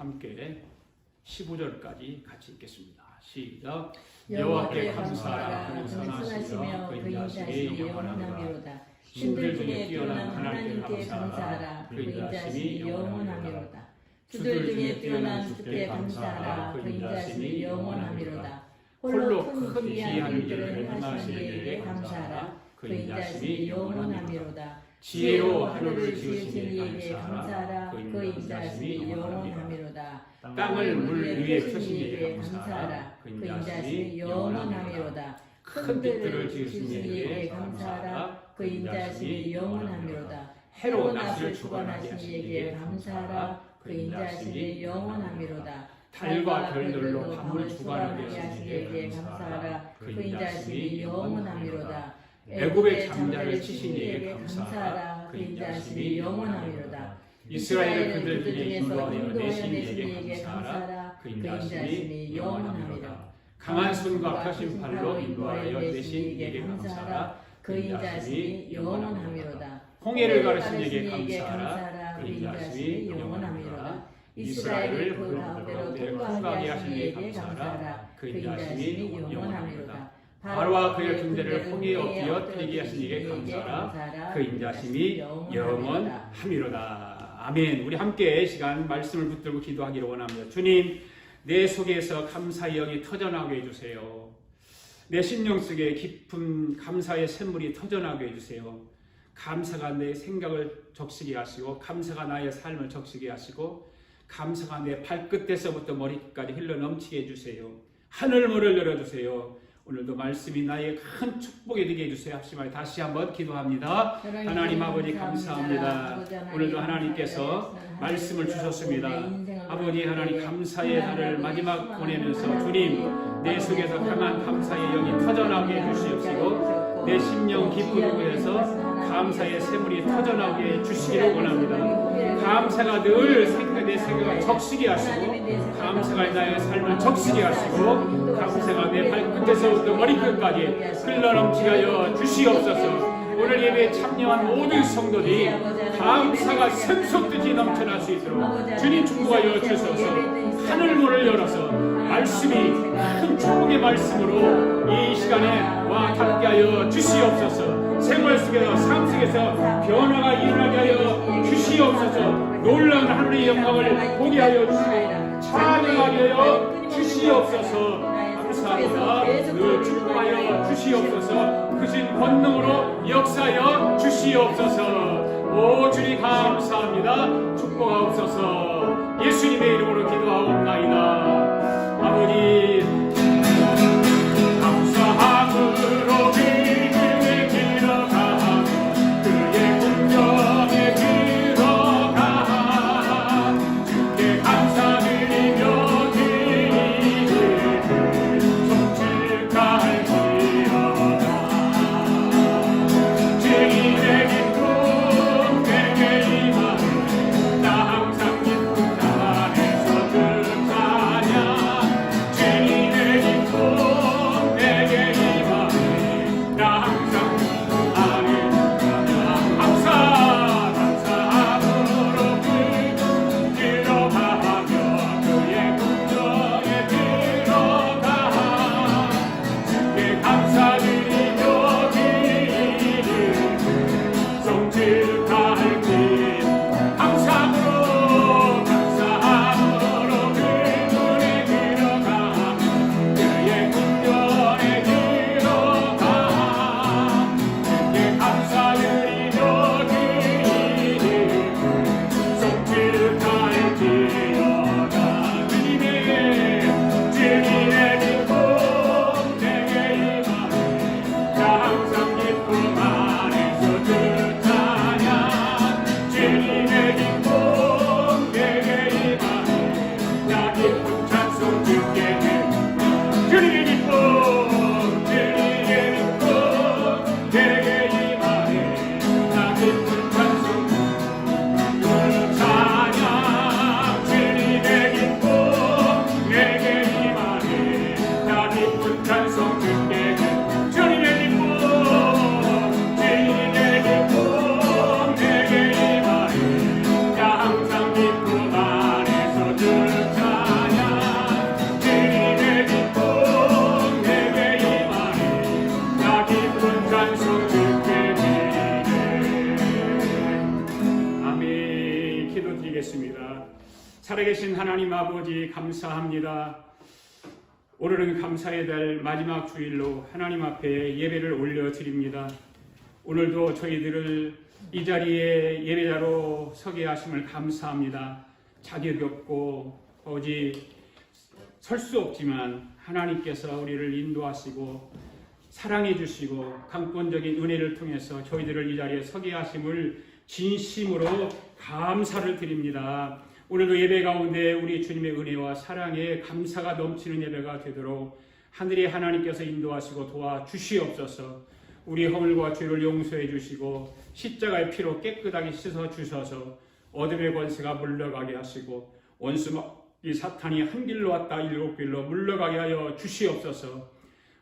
함께 15절까지 같이 읽겠습니다. 시작. 여호와께 감사하라. 그는 선하시며 그 인자심이 영원하미로다. 신들 중에 뛰어난 하나님께 감사하라. 그 인자심이 영원하미로다. 주들 중에 뛰어난 주께 감사하라. 그 인자심이 영원하미로다. 홀로 큰 기이한 일들을 행하시는 이에게 감사하라. 그 인자심이 영원하미로다. 지혜로 하늘을 지으신 이에게 감사하라. 그 인자심이 영원하미로다. 땅을 물 위에 펴신 이에게 감사하라. 그 인자심이 영원하미로다. 큰 빛들을 지으신 이에게 감사하라. 그 인자심이 영원하미로다. 해로 낮을 주관하신 이에게 감사하라. 그 인자심이 영원하미로다. 달과 별들로 밤을 주관하게 하신 이에게 감사하라. 그 인자심이 영원하미로다. 애굽의 장자를 치신 이에게 감사하라. 그 인자심이 영원하미로다. 이스라엘을 그들 중에 인도하여 내신 이에게 감사하라. 그 인자심이 영원하미로다. 강한 손과 펴신 팔로 인도하여 내신 이에게 감사하라. 그 인자심이 영원하미로다. 홍해를 가르신 이에게 감사하라. 그 인자심이 영원하미로다. 이스라엘을 그 가운데로 통과하게 하신 이에게 감사하라. 그 인자심이 영원하미로다. 바로와 그의 군대를 홍해에 엎드려 뛰게 하신 이에게 감사하라. 그 인자심이 영원하미로다. 아멘. 우리 함께 시간 말씀을 붙들고 기도하기를 원합니다. 주님, 내 속에서 감사의 영이 터져나오게 해주세요. 내 심령 속에 깊은 감사의 샘물이 터져나오게 해주세요. 감사가 내 생각을 적시게 하시고, 감사가 나의 삶을 적시게 하시고, 감사가 내 발끝에서부터 머리끝까지 흘러넘치게 해주세요. 하늘문을 열어주세요. 오늘도 말씀이 나의 큰 축복이 되게 해주세요. 합심하여 다시 한번 기도합니다. 하나님 아버지 감사합니다. 오늘도 하나님께서 말씀을 주셨습니다. 아버지 하나님 감사의 날을 마지막 보내면서 주님 내 속에서 강한 감사의 영이 터져나오게 해주시옵시고 내 심령 깊은 곳에서 감사의 샘물이 터져나오게 해주시기를 원합니다. 감사가 늘 내 생각을 적시게 하시고 감사가 나의 삶을 적시게 하시고 감사가 내 발끝에서부터 머리끝까지 흘러넘치게 하여 주시옵소서. 오늘 예배에 참여한 모든 성도들이 감사가 샘솟듯이 넘쳐날 수 있도록 주님 축복하여 주셔서 하늘문을 열어서 말씀이 큰 축복의 말씀으로 이 시간에 와 함께하여 주시옵소서. 생활 속에서 삶 속에서 변화가 일어나게 하여 주시옵소서. 놀라운 하늘의 영광을 보게 하여 주시고 찬양하게 하여 주시옵소서. 감사합니다. 늘 축복하여 주시옵소서. 크신 권능으로 역사하여 주시옵소서. 오 주님 감사합니다. 축복하옵소서. 예수님의 이름으로 기도하옵나이다. 아버지 감사함으로 믿음에 들어가 그의 공경에 들어가 주께 감사드리며 드리기를 송축할지어다. 주님의 기쁨 내게 임하네 나 항상 기쁜 안에서 살아계신 하나님 아버지 감사합니다. 오늘은 감사의 달 마지막 주일로 하나님 앞에 예배를 올려드립니다. 오늘도 저희들을 이 자리에 예배자로 서게 하심을 감사합니다. 자격이 없고 오직 설 수 없지만 하나님께서 우리를 인도하시고 사랑해 주시고 강권적인 은혜를 통해서 저희들을 이 자리에 서게 하심을 진심으로 감사를 드립니다. 오늘도 예배 가운데 우리 주님의 은혜와 사랑에 감사가 넘치는 예배가 되도록 하늘의 하나님께서 인도하시고 도와주시옵소서. 우리 허물과 죄를 용서해 주시고 십자가의 피로 깨끗하게 씻어 주셔서 어둠의 권세가 물러가게 하시고 원수이 사탄이 한 길로 왔다 일곱 길로 물러가게 하여 주시옵소서.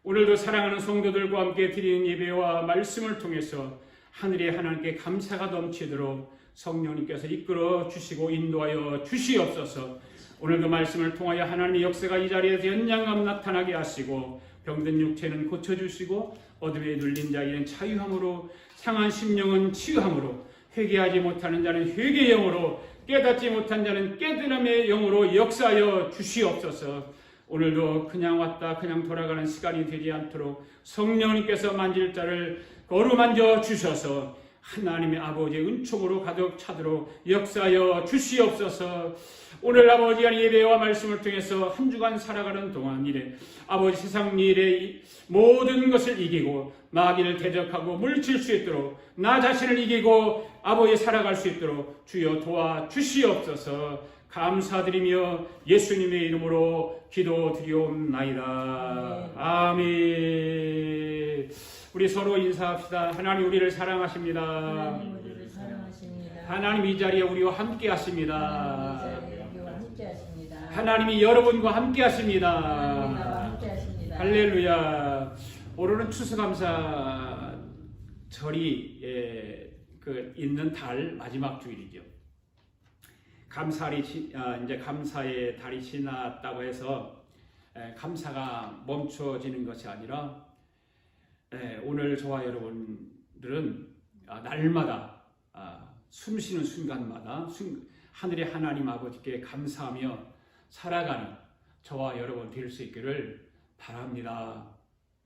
오늘도 사랑하는 성도들과 함께 드리는 예배와 말씀을 통해서 하늘의 하나님께 감사가 넘치도록 성령님께서 이끌어 주시고 인도하여 주시옵소서. 오늘도 말씀을 통하여 하나님의 역사가 이 자리에서 연장감 나타나게 하시고 병든 육체는 고쳐주시고 어둠에 눌린 자에게는 자유함으로 상한 심령은 치유함으로 회개하지 못하는 자는 회개의 영으로 깨닫지 못한 자는 깨달음의 영으로 역사하여 주시옵소서. 오늘도 그냥 왔다 그냥 돌아가는 시간이 되지 않도록 성령님께서 만질 자를 어루만져 주셔서 하나님의 아버지의 은총으로 가득 차도록 역사하여 주시옵소서. 오늘 아버지 한 예배와 말씀을 통해서 한 주간 살아가는 동안 이래 아버지 세상 일의 모든 것을 이기고 마귀를 대적하고 물칠 수 있도록 나 자신을 이기고 아버지 살아갈 수 있도록 주여 도와주시옵소서. 감사드리며 예수님의 이름으로 기도드리옵나이다. 아멘. 우리 서로 인사합시다. 하나님 우리를 사랑하십니다. 하나님 우리를 사랑하십니다. 하나님 이 자리에 우리와 함께 하십니다. 하나님 이 자리에 우리와 함께 하십니다. 하나님이 여러분과 함께 하십니다. 하나님이 나와 함께 하십니다. 할렐루야. 오늘은 추수감사 절이 있는 달 마지막 주일이죠. 이제 감사의 달이 지났다고 해서 감사가 멈춰지는 것이 아니라 오늘 저와 여러분들은 날마다 숨쉬는 순간마다 하늘의 하나님 아버지께 감사하며 살아가는 저와 여러분 될 수 있기를 바랍니다.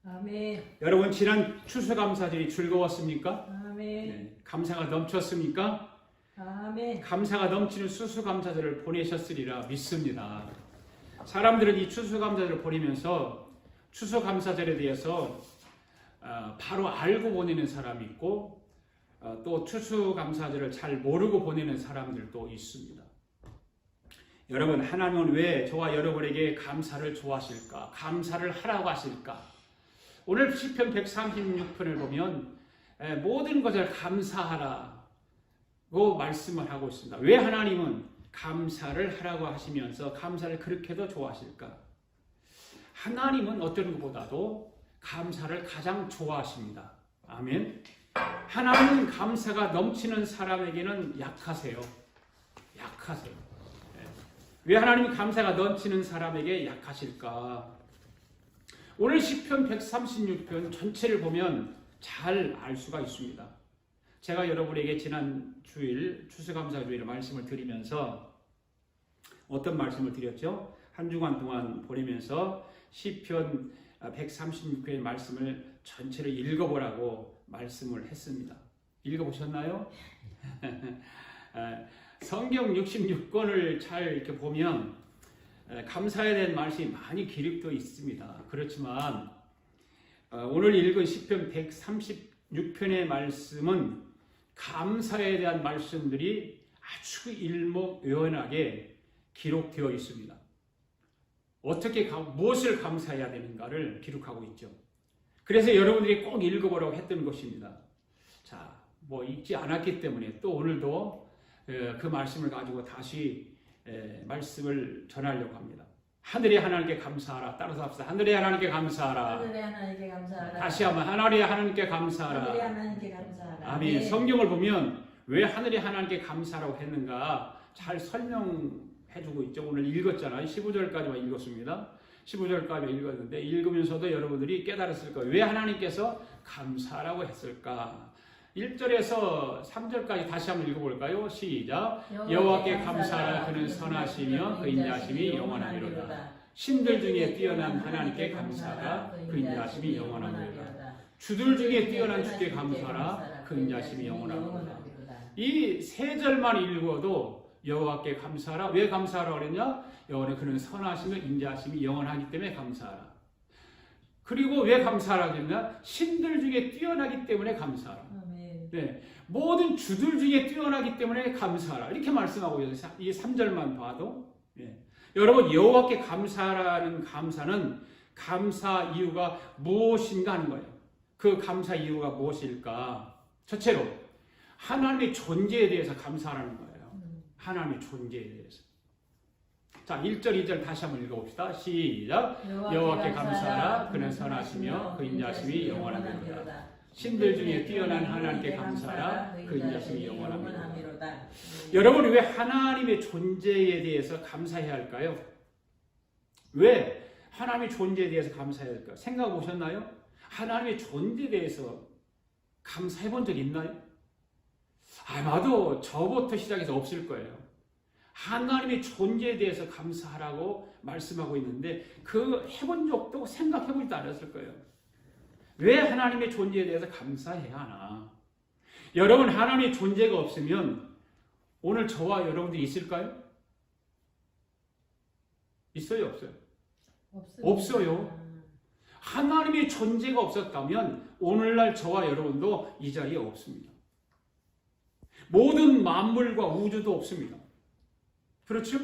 아멘. 여러분 지난 추수감사절이 즐거웠습니까? 아멘. 네, 감사가 넘쳤습니까? 아멘. 감사가 넘치는 추수감사절을 보내셨으리라 믿습니다. 사람들은 이 추수감사절을 보내면서 추수감사절에 대해서 바로 알고 보내는 사람이 있고 또 추수감사절을 잘 모르고 보내는 사람들도 있습니다. 여러분 하나님은 왜 저와 여러분에게 감사를 좋아하실까? 감사를 하라고 하실까? 오늘 시편 136편을 보면 모든 것을 감사하라고 말씀을 하고 있습니다. 왜 하나님은 감사를 하라고 하시면서 감사를 그렇게도 좋아하실까? 하나님은 어떤 것보다도 감사를 가장 좋아하십니다. 아멘. 하나님은 감사가 넘치는 사람에게는 약하세요. 왜 하나님은 감사가 넘치는 사람에게 약하실까? 오늘 시편 136편 전체를 보면 잘 알 수가 있습니다. 제가 여러분에게 지난 주일 추수감사 주일에 말씀을 드리면서 어떤 말씀을 드렸죠? 한 주간 동안 보내면서 시편 136편의 말씀을 전체를 읽어보라고 말씀을 했습니다. 읽어보셨나요? 성경 66권을 잘 이렇게 보면 감사에 대한 말씀이 많이 기록되어 있습니다. 그렇지만 오늘 읽은 시편 136편의 말씀은 감사에 대한 말씀들이 아주 일목요연하게 기록되어 있습니다. 무엇을 감사해야 되는가를 기록하고 있죠. 그래서 여러분들이 꼭 읽어보라고 했던 것입니다. 자, 읽지 않았기 때문에 또 오늘도 그 말씀을 가지고 다시 말씀을 전하려고 합니다. 하늘의 하나님께 감사하라. 따라서 합시다. 하늘의 하나님께 감사하라. 하늘의 하나님께 감사하라. 다시 한번 하늘의 하나님께 감사하라. 하늘의 하나님께 감사하라. 아멘. 네. 성경을 보면 왜 하늘의 하나님께 감사라고 했는가 잘 설명해주고 있죠. 오늘 읽었잖아요. 15절까지만 읽었습니다. 15절까지 읽었는데 읽으면서도 여러분들이 깨달았을 거예요. 왜 하나님께서 감사라고 했을까? 1절에서 3절까지 다시 한번 읽어볼까요? 시작. 여호와께 감사하라. 그는 선하시며 그 인자하심이 영원하리로다. 신들 중에 뛰어난 하나님께 감사하라. 그 인자하심이 영원하리로다. 주들 중에 뛰어난 주께 감사하라. 그 인자하심이 영원하리로다. 이 세 절만 읽어도 여호와께 감사하라. 왜 감사하라 그랬냐? 여호와는 그는 선하시며 인자하심이 영원하기 때문에 감사하라. 그리고 왜 감사하라 그랬냐? 신들 중에 뛰어나기 때문에 감사하라. 네, 모든 주들 중에 뛰어나기 때문에 감사하라. 이렇게 말씀하고 있어요. 이 3절만 봐도. 네. 여러분, 여호와께 감사하라는 감사는 감사 이유가 무엇인가 하는 거예요. 그 감사 이유가 무엇일까? 첫째로 하나님의 존재에 대해서 감사하라는 거예요. 하나님의 존재에 대해서. 자, 1절, 2절 다시 한번 읽어봅시다. 시작. 여호와께 감사하라. 그는 선하시며 그 인자하심이 영원하리로다. 신들 중에 뛰어난 하나님께 감사하라. 그 인자하심이 영원하리로다. 여러분, 왜 하나님의 존재에 대해서 감사해야 할까요? 왜 하나님의 존재에 대해서 감사해야 할까요? 생각해 보셨나요? 하나님의 존재에 대해서 감사해 본 적 있나요? 아마도 저부터 시작해서 없을 거예요. 하나님의 존재에 대해서 감사하라고 말씀하고 있는데 그 해본 적도 생각해 보지도 않았을 거예요. 왜 하나님의 존재에 대해서 감사해야 하나? 여러분, 하나님의 존재가 없으면 오늘 저와 여러분들이 있을까요? 있어요, 없어요? 없어요. 하나님의 존재가 없었다면 오늘날 저와 여러분도 이 자리에 없습니다. 모든 만물과 우주도 없습니다. 그렇죠?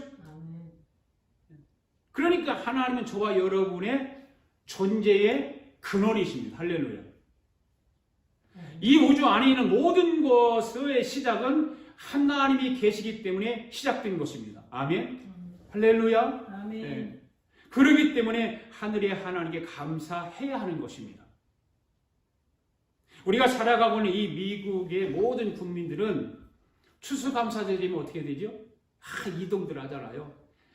그러니까 하나님은 저와 여러분의 존재의 근원이십니다. 할렐루야. 이 우주 안에 있는 모든 것의 시작은 하나님이 계시기 때문에 시작된 것입니다. 아멘. 할렐루야. 아멘. 네. 그렇기 때문에 하늘의 하나님께 감사해야 하는 것입니다. 우리가 살아가고 있는 이 미국의 모든 국민들은 추수감사절이면 어떻게 되죠? 이동들 하잖아요.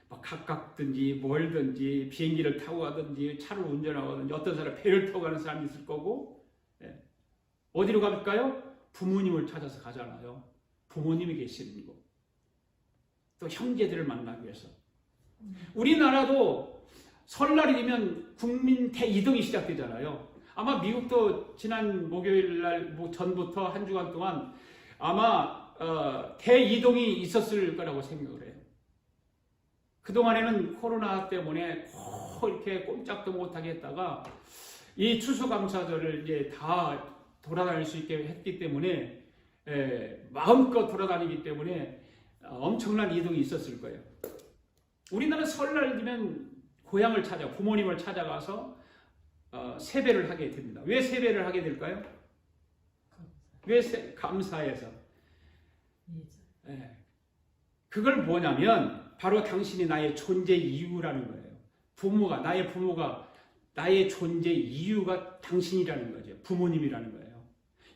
막 가깝든지 멀든지 비행기를 타고 가든지 차를 운전하든지 어떤 사람 배를 타고 가는 사람이 있을 거고, 네. 어디로 갈까요? 부모님을 찾아서 가잖아요. 부모님이 계시는 곳. 또 형제들을 만나기 위해서. 우리나라도 설날이 되면 국민 대이동이 시작되잖아요. 아마 미국도 지난 목요일 날 전부터 한 주간 동안 아마 대이동이 있었을 거라고 생각을 해요. 그동안에는 코로나 때문에 이렇게 꼼짝도 못하게 했다가 이 추수감사절을 이제 다 돌아다닐 수 있게 했기 때문에 마음껏 돌아다니기 때문에 엄청난 이동이 있었을 거예요. 우리나라 설날이면 고향을 찾아 부모님을 찾아가서 세배를 하게 됩니다. 왜 세배를 하게 될까요? 왜 감사해서? 그걸 뭐냐면 바로 당신이 나의 존재 이유라는 거예요. 나의 부모가 나의 존재 이유가 당신이라는 거죠. 부모님이라는 거예요.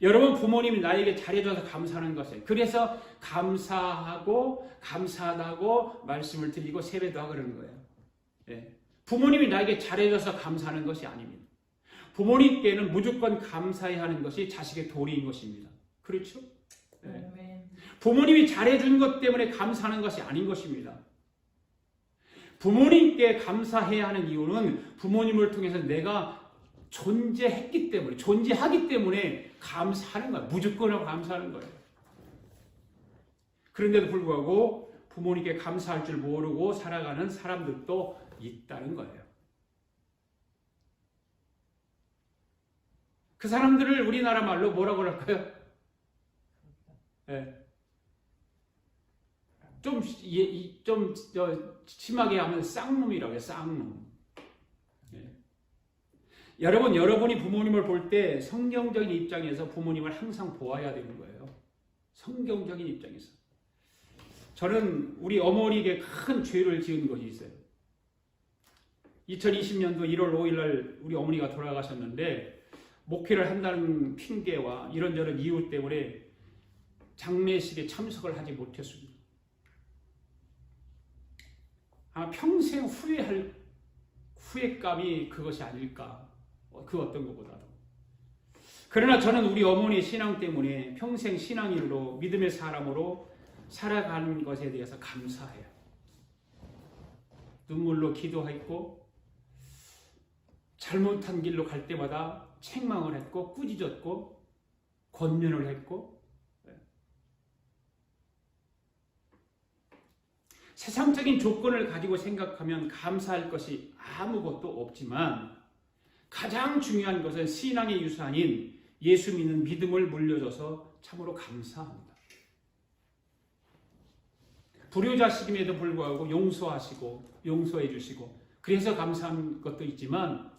여러분, 부모님이 나에게 잘해줘서 감사하는 것이에요. 그래서 감사하고 감사하다고 말씀을 드리고 세배도 하고 그러는 거예요. 예. 부모님이 나에게 잘해줘서 감사하는 것이 아닙니다. 부모님께는 무조건 감사해야 하는 것이 자식의 도리인 것입니다. 그렇죠? 예. 부모님이 잘해준 것 때문에 감사하는 것이 아닌 것입니다. 부모님께 감사해야 하는 이유는 부모님을 통해서 내가 존재하기 때문에 감사하는 거예요. 무조건 감사하는 거예요. 그런데도 불구하고 부모님께 감사할 줄 모르고 살아가는 사람들도 있다는 거예요. 그 사람들을 우리나라 말로 뭐라고 할까요? 네. 좀 심하게 하면 쌍놈이라고 해요. 쌍놈. 네. 여러분이 부모님을 볼 때 성경적인 입장에서 부모님을 항상 보아야 되는 거예요. 성경적인 입장에서. 저는 우리 어머니에게 큰 죄를 지은 것이 있어요. 2020년도 1월 5일 날 우리 어머니가 돌아가셨는데 목회를 한다는 핑계와 이런저런 이유 때문에 장례식에 참석을 하지 못했습니다. 아마 평생 후회감이 그것이 아닐까. 그 어떤 것보다도. 그러나 저는 우리 어머니의 신앙 때문에 평생 신앙인으로 믿음의 사람으로 살아가는 것에 대해서 감사해요. 눈물로 기도했고 잘못한 길로 갈 때마다 책망을 했고 꾸짖었고 권면을 했고 세상적인 조건을 가지고 생각하면 감사할 것이 아무것도 없지만 가장 중요한 것은 신앙의 유산인 예수 믿는 믿음을 물려줘서 참으로 감사합니다. 불효자식임에도 불구하고 용서하시고 용서해 주시고 그래서 감사한 것도 있지만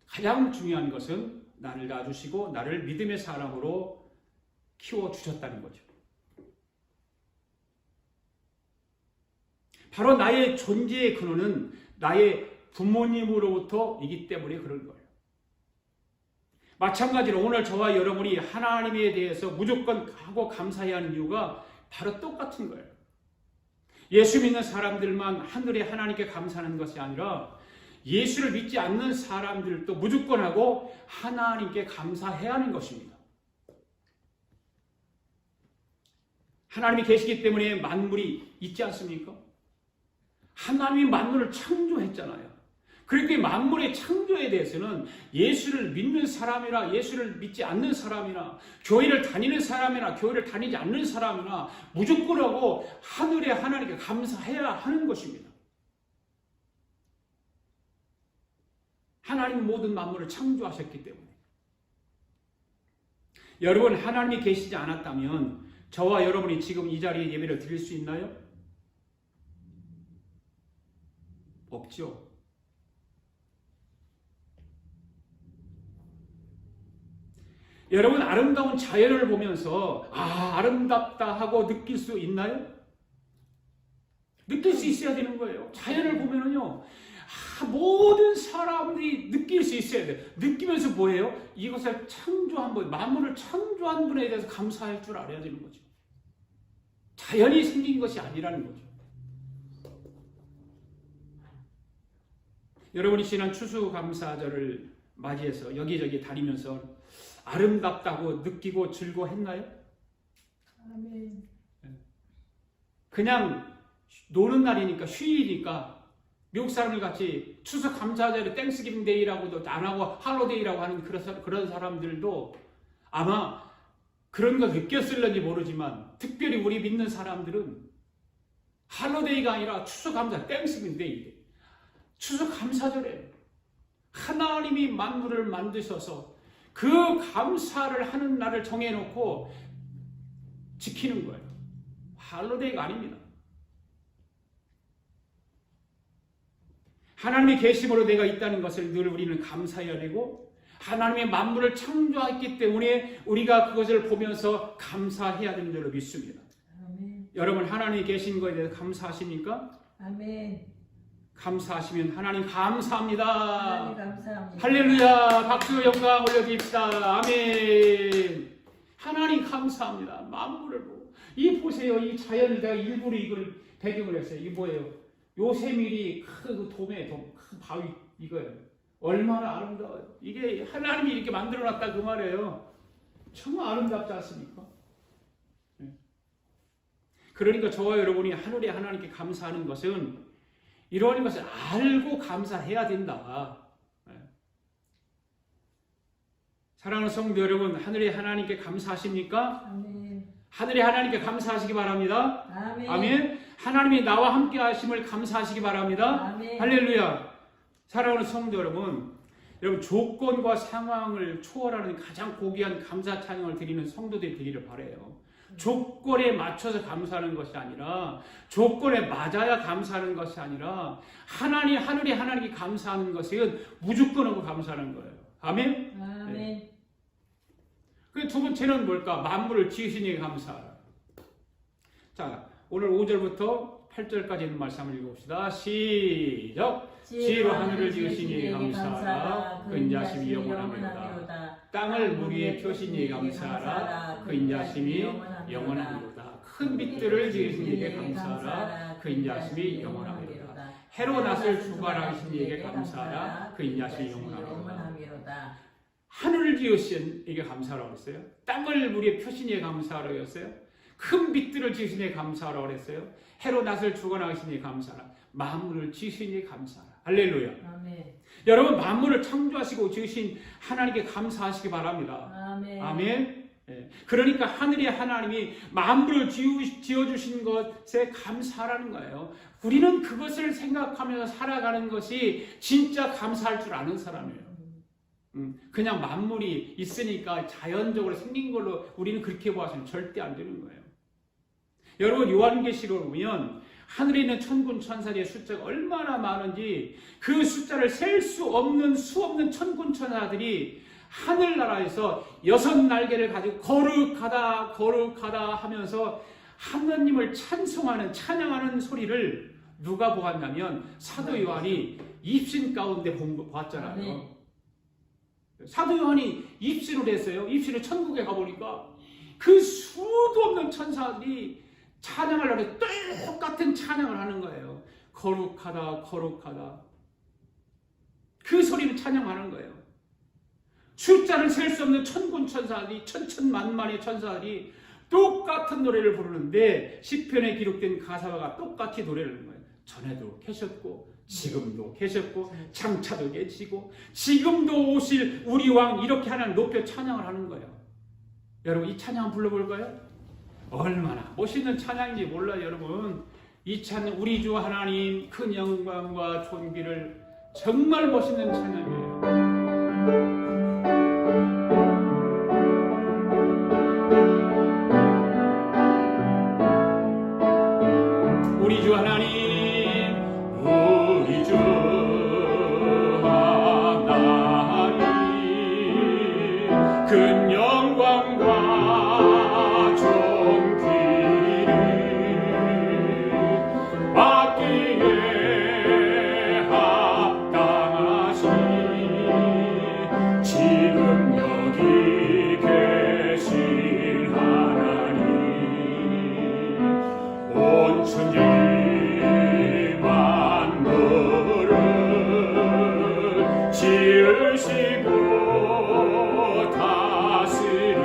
가장 중요한 것은 나를 놔주시고 나를 믿음의 사람으로 키워주셨다는 거죠. 바로 나의 존재의 근원은 나의 부모님으로부터이기 때문에 그런 거예요. 마찬가지로 오늘 저와 여러분이 하나님에 대해서 무조건 하고 감사해야 하는 이유가 바로 똑같은 거예요. 예수 믿는 사람들만 하늘의 하나님께 감사하는 것이 아니라 예수를 믿지 않는 사람들도 무조건 하고 하나님께 감사해야 하는 것입니다. 하나님이 계시기 때문에 만물이 있지 않습니까? 하나님이 만물을 창조했잖아요. 그렇게 만물의 창조에 대해서는 예수를 믿는 사람이나 예수를 믿지 않는 사람이나 교회를 다니는 사람이나 교회를 다니지 않는 사람이나 무조건 하고 하늘의 하나님께 감사해야 하는 것입니다. 하나님은 모든 만물을 창조하셨기 때문에. 여러분, 하나님이 계시지 않았다면 저와 여러분이 지금 이 자리에 예배를 드릴 수 있나요? 없죠. 여러분, 아름다운 자연을 보면서 아름답다 하고 느낄 수 있나요? 느낄 수 있어야 되는 거예요. 자연을 보면은요, 모든 사람들이 느낄 수 있어야 돼요. 느끼면서 뭐예요? 이것을 창조한 분, 만물을 창조한 분에 대해서 감사할 줄 알아야 되는 거죠. 자연이 생긴 것이 아니라는 거죠. 여러분이 지난 추수감사절을 맞이해서 여기저기 다니면서 아름답다고 느끼고 즐거워했나요? 아멘. 그냥 노는 날이니까 휴일이니까 미국 사람들 같이 추수감사절에 땡스기빙 데이라고도 안 하고 할로데이라고 하는 그런 사람들도 아마 그런 걸 느꼈을는지 모르지만 특별히 우리 믿는 사람들은 할로데이가 아니라 추수감사 땡스기빙 데이, 추수감사절에 하나님이 만물을 만드셔서 그 감사를 하는 날을 정해놓고 지키는 거예요. 할로데이가 아닙니다. 하나님의 계심으로 내가 있다는 것을 늘 우리는 감사해야 되고 하나님의 만물을 창조했기 때문에 우리가 그것을 보면서 감사해야 되는 줄로 믿습니다. 아멘. 여러분, 하나님이 계신 것에 대해서 감사하십니까? 아멘. 감사하시면 하나님 감사합니다. 하나님 감사합니다. 할렐루야. 박수 영광 올려드립시다. 아멘. 하나님 감사합니다. 만물을 보고 이 보세요. 이 자연을 내가 일부러 이걸 배경을 했어요. 이게 뭐예요? 요새밀이 큰 돔에 큰 바위 이거예요. 얼마나 아름다워요. 이게 하나님이 이렇게 만들어놨다 그 말이에요. 정말 아름답지 않습니까? 그러니까 저와 여러분이 하늘의 하나님께 감사하는 것은 이러한 것을 알고 감사해야 된다. 사랑하는 성도 여러분, 하늘의 하나님께 감사하십니까? 아멘. 하늘의 하나님께 감사하시기 바랍니다. 아멘. 아멘. 하나님이 나와 함께 하심을 감사하시기 바랍니다. 아멘. 할렐루야. 사랑하는 성도 여러분, 조건과 상황을 초월하는 가장 고귀한 감사 찬양을 드리는 성도들이 되기를 바라요. 조건에 맞춰서 감사하는 것이 아니라 조건에 맞아야 감사하는 것이 아니라 하늘의 하나님께 감사하는 것은 무조건하고 감사하는 거예요. 아멘. 아멘. 네. 그 두 번째는 뭘까? 만물을 지으신 이에게 감사하라. 자, 오늘 5절부터 8절까지 있는 말씀을 읽어봅시다. 시작. 지혜로 하늘을 지으신 이에게 감사하라. 그 인자심이 영원하미로다. 땅을 물 위에 펴신 이에게 감사하라. 그 인자심이 영원하미로다. 큰 빛들을 지으신 이에게 감사하라. 그 인자심이 영원하미로다. 해로 낯을 주관하신 이에게 감사하라. 그 인자심이 영원하미로다. 하늘을 지으신 이게 감사하라고 했어요. 땅을 우리의 표신에 감사하라고 했어요. 큰 빛들을 지으시니 감사하라고 했어요. 해로 낯을 주관하시니 감사하라. 만물을 지으시니 감사하라. 할렐루야. 아멘. 여러분 만물을 창조하시고 지으신 하나님께 감사하시기 바랍니다. 아멘. 아멘. 그러니까 하늘의 하나님이 만물을 지어주신 것에 감사하라는 거예요. 우리는 그것을 생각하면서 살아가는 것이 진짜 감사할 줄 아는 사람이에요. 그냥 만물이 있으니까 자연적으로 생긴 걸로 우리는 그렇게 봐서는 절대 안 되는 거예요. 여러분 요한계시록을 보면 하늘에 있는 천군 천사들의 숫자가 얼마나 많은지 그 숫자를 셀 수 없는 천군 천사들이 하늘나라에서 6 날개를 가지고 거룩하다 거룩하다 하면서 하나님을 찬송하는 찬양하는 소리를 누가 보았냐면 사도 요한이 입신 가운데 봤잖아요. 사도 요한이 입신을 했어요. 입신을 천국에 가보니까 그 수도 없는 천사들이 찬양을 하는데 똑같은 찬양을 하는 거예요. 거룩하다 거룩하다. 그 소리를 찬양하는 거예요. 숫자를 셀 수 없는 천군 천사들이 천천만만의 천사들이 똑같은 노래를 부르는데 시편에 기록된 가사와 똑같이 노래를 하는 거예요. 전에도 계셨고 지금도 계셨고 장차도 계시고 지금도 오실 우리 왕 이렇게 하나님 높여 찬양을 하는 거예요. 여러분 이 찬양 불러볼까요? 얼마나 멋있는 찬양인지 몰라요. 여러분 이 찬양 우리 주 하나님 큰 영광과 존귀를 정말 멋있는 찬양이에요. 우리 주 하나님 우리 주 하나님 큰 영광과 존귀를 받기에 합당하신 지금 여기 계신 하나님 온 천지 만물을 지으시고 다스리는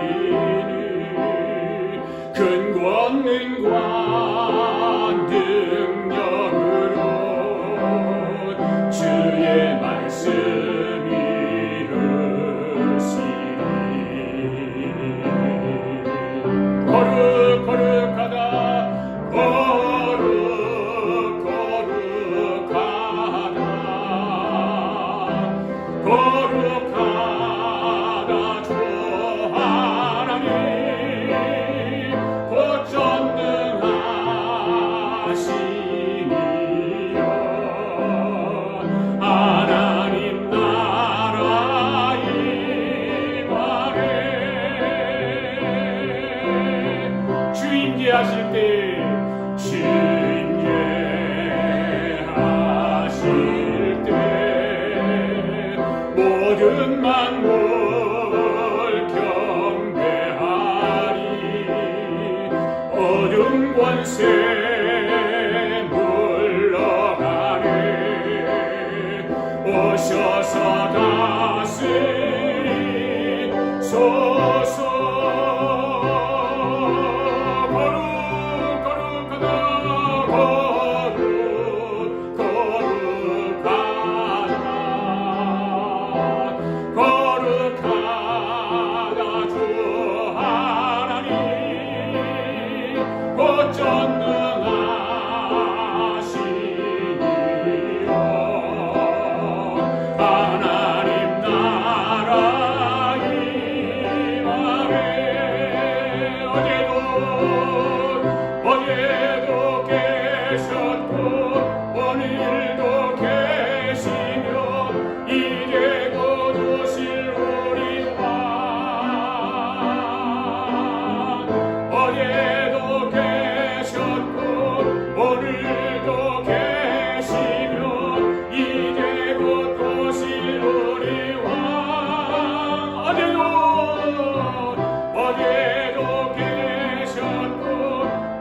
큰 권능과 능력으로 주의 말씀이 이루시니 거룩하다 거룩하다 주 하나님 고전능하시니여 하나님 나라 임하네 주임계 하실 때 모든 만물 경배하리 어둠 권세 물러가네 오셔서 다스리소서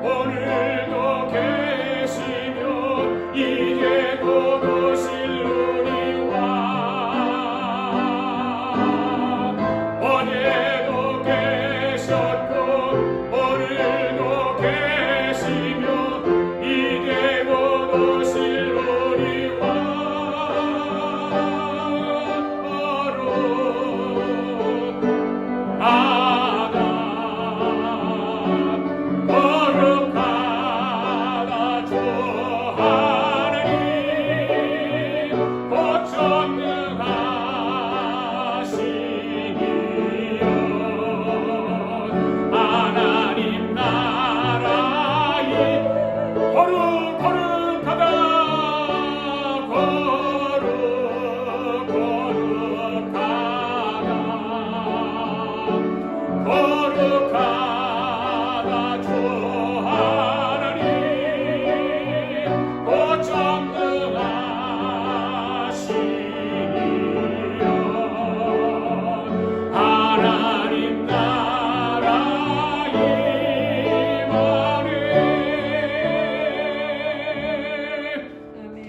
오늘도 계시며 이제도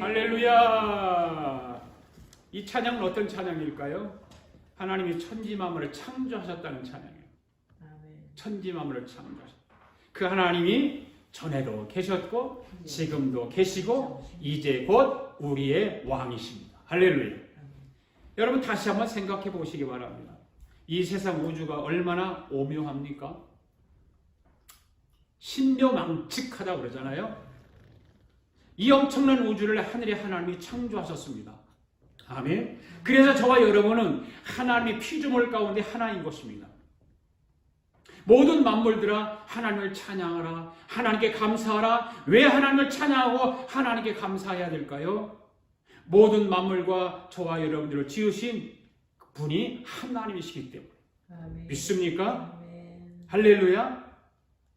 할렐루야. 이 찬양은 어떤 찬양일까요? 하나님이 천지 만물을 창조하셨다는 찬양이에요. 천지 만물을 창조하셨다. 그 하나님이 전에도 계셨고 지금도 계시고 이제 곧 우리의 왕이십니다. 할렐루야. 여러분 다시 한번 생각해 보시기 바랍니다. 이 세상 우주가 얼마나 오묘합니까? 신묘망측하다고 그러잖아요. 이 엄청난 우주를 하늘의 하나님이 창조하셨습니다. 아멘. 그래서 저와 여러분은 하나님의 피조물 가운데 하나인 것입니다. 모든 만물들아 하나님을 찬양하라. 하나님께 감사하라. 왜 하나님을 찬양하고 하나님께 감사해야 될까요? 모든 만물과 저와 여러분들을 지으신 분이 하나님이시기 때문에. 아멘. 믿습니까? 아멘. 할렐루야.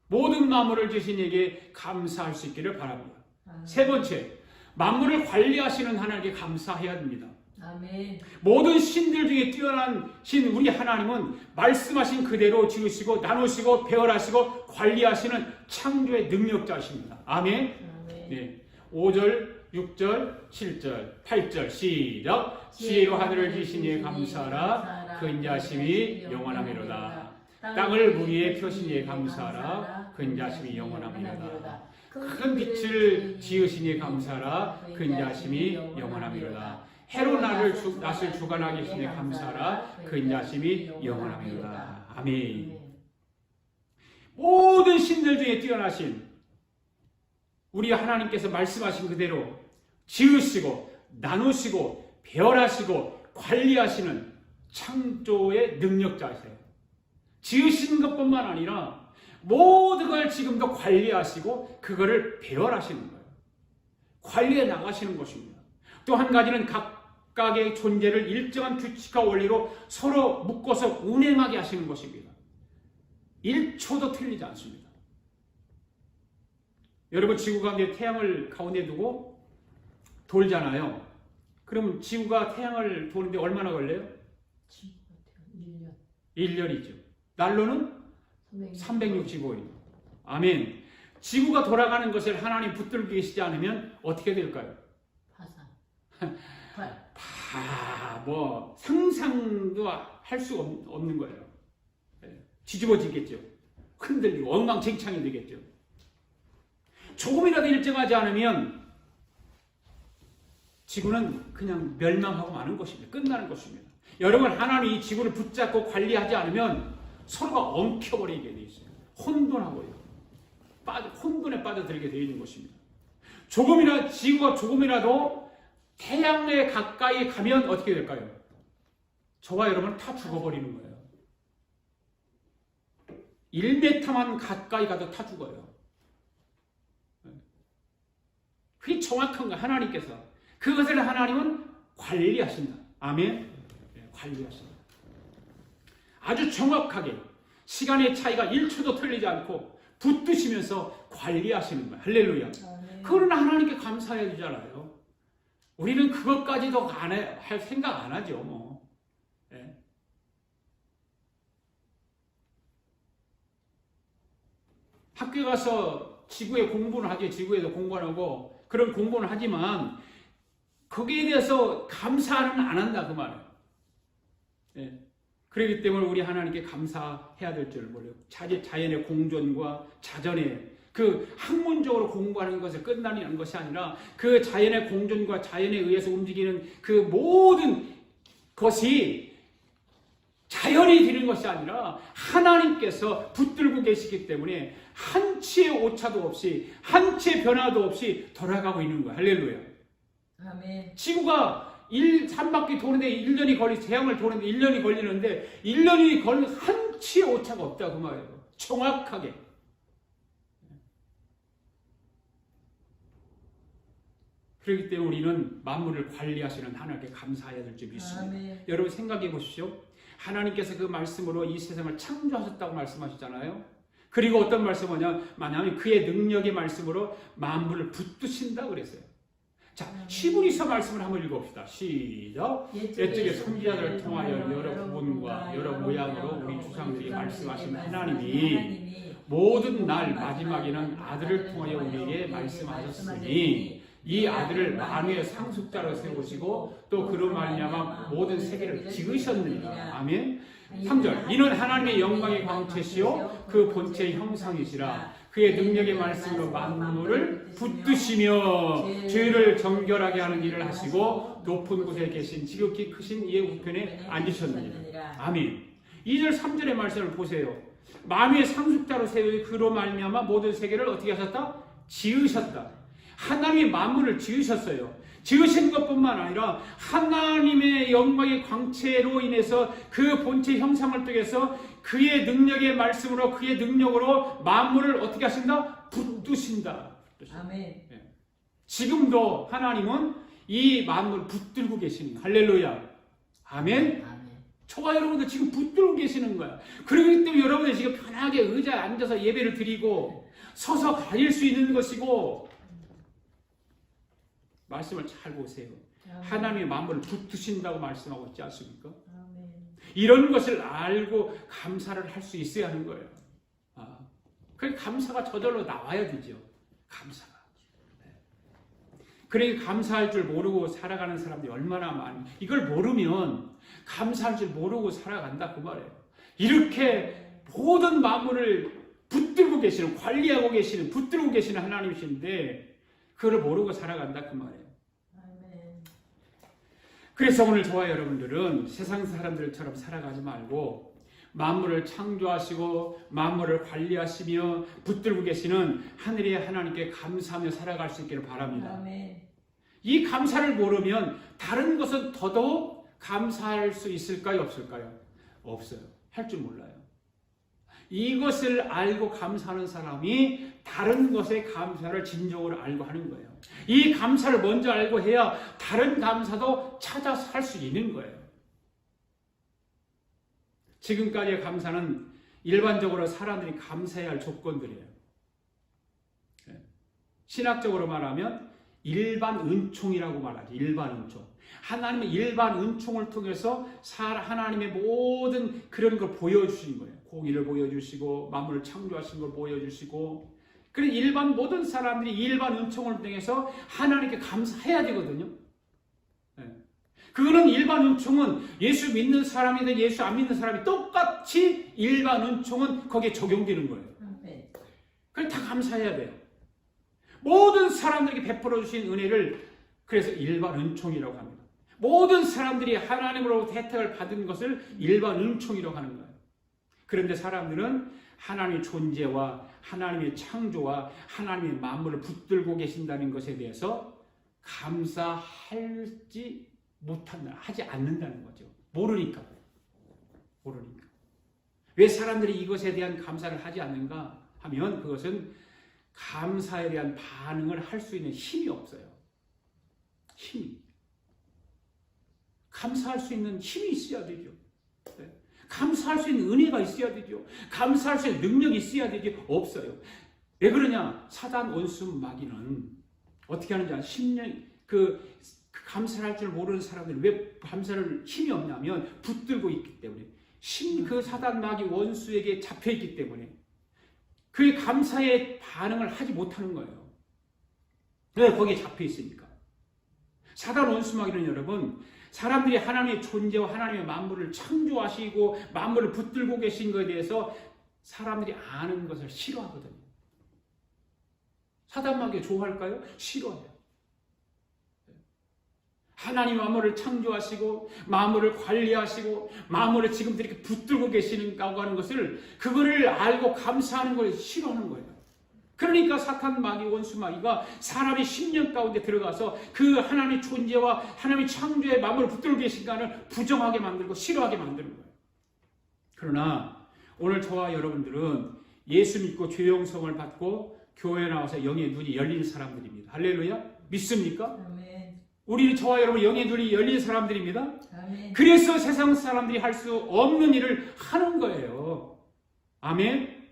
모든 만물을 지으신 이에게 감사할 수 있기를 바랍니다. 아멘. 세 번째, 만물을 관리하시는 하나님께 감사해야 됩니다. 아멘. 모든 신들 중에 뛰어난 신 우리 하나님은 말씀하신 그대로 지으시고 나누시고 배열하시고 관리하시는 창조의 능력자이십니다. 아멘. 아멘. 네. 5절, 6절, 7절, 8절 시작. 지혜로 하늘을 지으신 이에 감사하라. 그 인자심이 영원하미로다. 땅을 물 위에 펴신 이에 감사하라. 그 인자심이 영원하미로다. 큰 빛을 지으신 이에 감사하라. 그 인자심이 영원하미로다. 해로 낯을 주관하게 하시니 감사하라. 그 인자심이 영원하미로다. 아멘. 모든 신들 중에 뛰어나신 우리 하나님께서 말씀하신 그대로 지으시고 나누시고 배열하시고 관리하시는 창조의 능력자이세요. 지으신 것뿐만 아니라 모든 걸 지금도 관리하시고 그거를 배열하시는 거예요. 관리해 나가시는 것입니다. 또 한 가지는 각각의 존재를 일정한 규칙과 원리로 서로 묶어서 운행하게 하시는 것입니다. 1초도 틀리지 않습니다. 여러분 지구 가운데 태양을 가운데 두고 돌잖아요. 그럼 지구가 태양을 도는데 얼마나 걸려요? 1년. 1년이죠. 날로는 365일. 아멘. 지구가 돌아가는 것을 하나님 붙들고 계시지 않으면 어떻게 될까요? 상상도 할 수 없는 거예요. 뒤집어지겠죠. 흔들리고 엉망진창이 되겠죠. 조금이라도 일정하지 않으면 지구는 그냥 멸망하고 마는 것입니다. 끝나는 것입니다. 여러분 하나님이 이 지구를 붙잡고 관리하지 않으면 서로가 엉켜버리게 돼 있어요. 혼돈하고요. 혼돈에 빠져들게 되어 있는 것입니다. 지구가 조금이라도 태양에 가까이 가면 어떻게 될까요? 저와 여러분은 다 죽어버리는 거예요. 1m만 가까이 가도 다 죽어요. 그게 정확한 거예요. 하나님께서. 그것을 하나님은 관리하신다. 아멘. 관리하신다. 아주 정확하게 시간의 차이가 1초도 틀리지 않고 붙드시면서 관리하시는 거예요. 할렐루야. 그거는 하나님께 감사해야 되잖아요. 우리는 그것까지도 할 생각 안 하죠. 뭐. 예. 학교 가서 지구에 공부는 하죠. 지구에서 공부를 하고 그런 공부는 하지만 거기에 대해서 감사는 안 한다 그 말이에요. 예. 그렇기 때문에 우리 하나님께 감사해야 될 줄 몰라요. 자연의 공존과 자전의 그 학문적으로 공부하는 것을 끝나는 것이 아니라 그 자연의 공존과 자연에 의해서 움직이는 그 모든 것이 자연이 되는 것이 아니라 하나님께서 붙들고 계시기 때문에 한치의 오차도 없이 한치의 변화도 없이 돌아가고 있는 거예요. 할렐루야. 아멘. 지구가 3바퀴 도는데 1년이 태양을 도는데 1년이 걸리는데 1년이 걸리는 한치의 오차가 없다 그 말이에요. 정확하게. 그렇기 때문에 우리는 만물을 관리하시는 하나님께 감사해야 될 줄 믿습니다. 아멘. 여러분 생각해 보십시오. 하나님께서 그 말씀으로 이 세상을 창조하셨다고 말씀하셨잖아요. 그리고 어떤 말씀하냐면 그의 능력의 말씀으로 만물을 붙드신다고 그랬어요. 자, 히브리서 말씀을 한번 읽어봅시다. 시작. 옛적에 선지자들을 통하여 여러 구분과 여러 모양으로 우리 조상들이 말씀하신 하나님이 모든 날 마지막에는 아들을 통하여 우리에게 말씀하셨으니 이 아들을 만유의 상속자로 세우시고 또 그로 말미암아 모든 세계를 지으셨느니라. 아멘. 3절 이는 하나님의 영광의 광채시요 그 본체의 형상이시라. 그의 능력의 말씀으로 만물을 붙드시며 죄를 정결하게 하는 일을 하시고 높은 곳에 계신 지극히 크신 이의 우편에 앉으셨느니라. 아멘. 2절 3절의 말씀을 보세요. 만유의 상속자로 세우시 그로 말미암아 모든 세계를 어떻게 하셨다? 지으셨다. 하나님이 만물을 지으셨어요. 지으신 것뿐만 아니라 하나님의 영광의 광채로 인해서 그 본체 형상을 통해서 그의 능력의 말씀으로 그의 능력으로 만물을 어떻게 하신다? 붙드신다. 아멘. 지금도 하나님은 이 만물을 붙들고 계시는 거예요. 할렐루야. 아멘. 저와 여러분도 지금 붙들고 계시는 거야. 그렇기 때문에 여러분이 지금 편하게 의자에 앉아서 예배를 드리고 서서 가릴 수 있는 것이고, 말씀을 잘 보세요. 하나님의 만물을 붙드신다고 말씀하고 있지 않습니까? 이런 것을 알고 감사를 할 수 있어야 하는 거예요. 그 감사가 저절로 나와야 되죠. 감사가. 그러니까 감사할 줄 모르고 살아가는 사람들이 얼마나 많이, 이걸 모르면 감사할 줄 모르고 살아간다 그 말이에요. 이렇게 모든 만물을 붙들고 계시는, 관리하고 계시는, 붙들고 계시는 하나님이신데 그걸 모르고 살아간다 그 말이에요. 그래서 오늘 저와 여러분들은 세상 사람들처럼 살아가지 말고 만물을 창조하시고 만물을 관리하시며 붙들고 계시는 하늘의 하나님께 감사하며 살아갈 수 있기를 바랍니다. 아멘. 이 감사를 모르면 다른 것은 더더욱 감사할 수 있을까요? 없을까요? 없어요. 할 줄 몰라요. 이것을 알고 감사하는 사람이 다른 것의 감사를 진정으로 알고 하는 거예요. 이 감사를 먼저 알고 해야 다른 감사도 찾아서 할 수 있는 거예요. 지금까지의 감사는 일반적으로 사람들이 감사해야 할 조건들이에요. 신학적으로 말하면 일반 은총이라고 말하죠. 일반 은총. 하나님의 일반 은총을 통해서 하나님의 모든 그런 걸 보여주신 거예요. 공의를 보여주시고 만물을 창조하신 걸 보여주시고, 그래서 일반 모든 사람들이 일반 은총을 통해서 하나님께 감사해야 되거든요. 그거는 일반 은총은 예수 믿는 사람이든 예수 안 믿는 사람이 똑같이 일반 은총은 거기에 적용되는 거예요. 그래서 다 감사해야 돼요. 모든 사람들에게 베풀어 주신 은혜를 그래서 일반 은총이라고 합니다. 모든 사람들이 하나님으로부터 혜택을 받은 것을 일반 은총이라고 하는 거예요. 그런데 사람들은 하나님의 존재와 하나님의 창조와 하나님의 만물을 붙들고 계신다는 것에 대해서 감사하지 못한다, 하지 않는다는 거죠. 모르니까. 왜 사람들이 이것에 대한 감사를 하지 않는가 하면 그것은 감사에 대한 반응을 할 수 있는 힘이 없어요. 힘이. 감사할 수 있는 힘이 있어야 되죠. 감사할 수 있는 은혜가 있어야 되죠. 감사할 수 있는 능력이 있어야 되죠. 없어요. 왜 그러냐? 사단 원수 마귀는 어떻게 하는지 아세요? 10년 감사할 줄 모르는 사람들이 왜 감사를 힘이 없냐면 붙들고 있기 때문에, 그 사단 마귀 원수에게 잡혀 있기 때문에 그 감사의 반응을 하지 못하는 거예요. 왜? 거기에 잡혀 있으니까. 사단 원수 마귀는 여러분, 사람들이 하나님의 존재와 하나님의 만물을 창조하시고 만물을 붙들고 계신 것에 대해서 사람들이 아는 것을 싫어하거든요. 사단 마귀가 좋아할까요? 싫어해요. 하나님 만물을 창조하시고 만물을 관리하시고 만물을 지금 이렇게 붙들고 계시는다고 하는 것을, 그거를 알고 감사하는 걸 싫어하는 거예요. 그러니까 사탄 마귀 원수 마귀가 사람의 심령 가운데 들어가서 그 하나님의 존재와 하나님의 창조의 만물을 붙들고 계신가를 부정하게 만들고 싫어하게 만드는 거예요. 그러나 오늘 저와 여러분들은 예수 믿고 죄 용서를 받고 교회에 나와서 영의 눈이 열린 사람들입니다. 할렐루야. 믿습니까? 아멘. 우리는, 저와 여러분, 영의 눈이 열린 사람들입니다. 아멘. 그래서 세상 사람들이 할 수 없는 일을 하는 거예요. 아멘.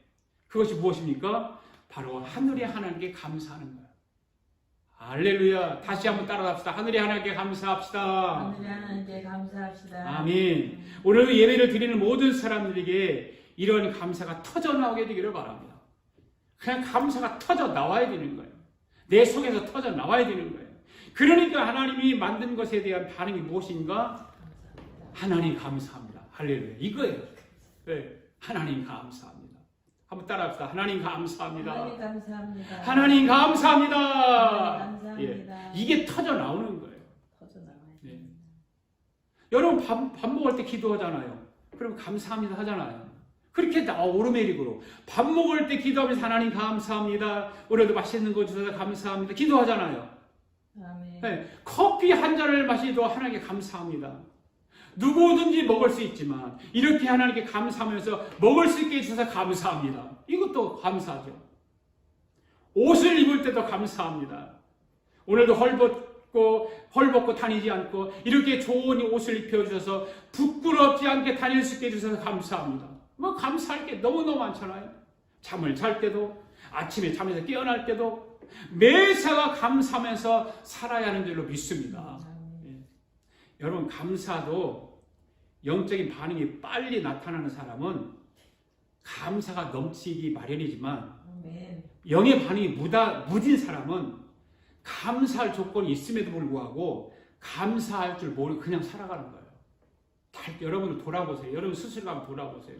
그것이 무엇입니까? 바로 하늘의 하나님께 감사하는 거예요. 할렐루야. 다시 한번 따라합시다. 하늘의 하나님께 감사합시다. 하늘의 하나님께 감사합시다. 아멘. 오늘 예배를 드리는 모든 사람들에게 이런 감사가 터져 나오게 되기를 바랍니다. 그냥 감사가 터져 나와야 되는 거예요. 내 속에서 터져 나와야 되는 거예요. 그러니까 하나님이 만든 것에 대한 반응이 무엇인가? 하나님 감사합니다. 할렐루야. 이거예요. 네. 하나님 감사합니다. 한번 따라합시다. 하나님 감사합니다. 하나님 감사합니다. 하나님 감사합니다. 하나님 감사합니다. 예. 이게 터져 나오는 거예요. 터져 나와요. 네. 여러분 밥 먹을 때 기도하잖아요. 그럼 감사합니다 하잖아요. 그렇게 오르메릭으로 밥 먹을 때 기도하면서 하나님 감사합니다. 오늘도 맛있는 거 주셔서 감사합니다. 기도하잖아요. 아멘. 네. 커피 한 잔을 마시도 하나님께 감사합니다. 누구든지 먹을 수 있지만 이렇게 하나님께 감사하면서 먹을 수 있게 해주셔서 감사합니다. 이것도 감사하죠. 옷을 입을 때도 감사합니다. 오늘도 헐벗고 다니지 않고 이렇게 좋은 옷을 입혀주셔서 부끄럽지 않게 다닐 수 있게 해주셔서 감사합니다. 뭐 감사할 게 너무너무 많잖아요. 잠을 잘 때도 아침에 잠에서 깨어날 때도 매사가 감사하면서 살아야 하는 줄로 믿습니다. 예. 여러분 감사도 영적인 반응이 빨리 나타나는 사람은 감사가 넘치기 마련이지만 아멘. 영의 반응이 무딘 사람은 감사할 조건이 있음에도 불구하고 감사할 줄 모르고 그냥 살아가는 거예요. 여러분들 돌아보세요. 여러분 스스로 한번 돌아보세요.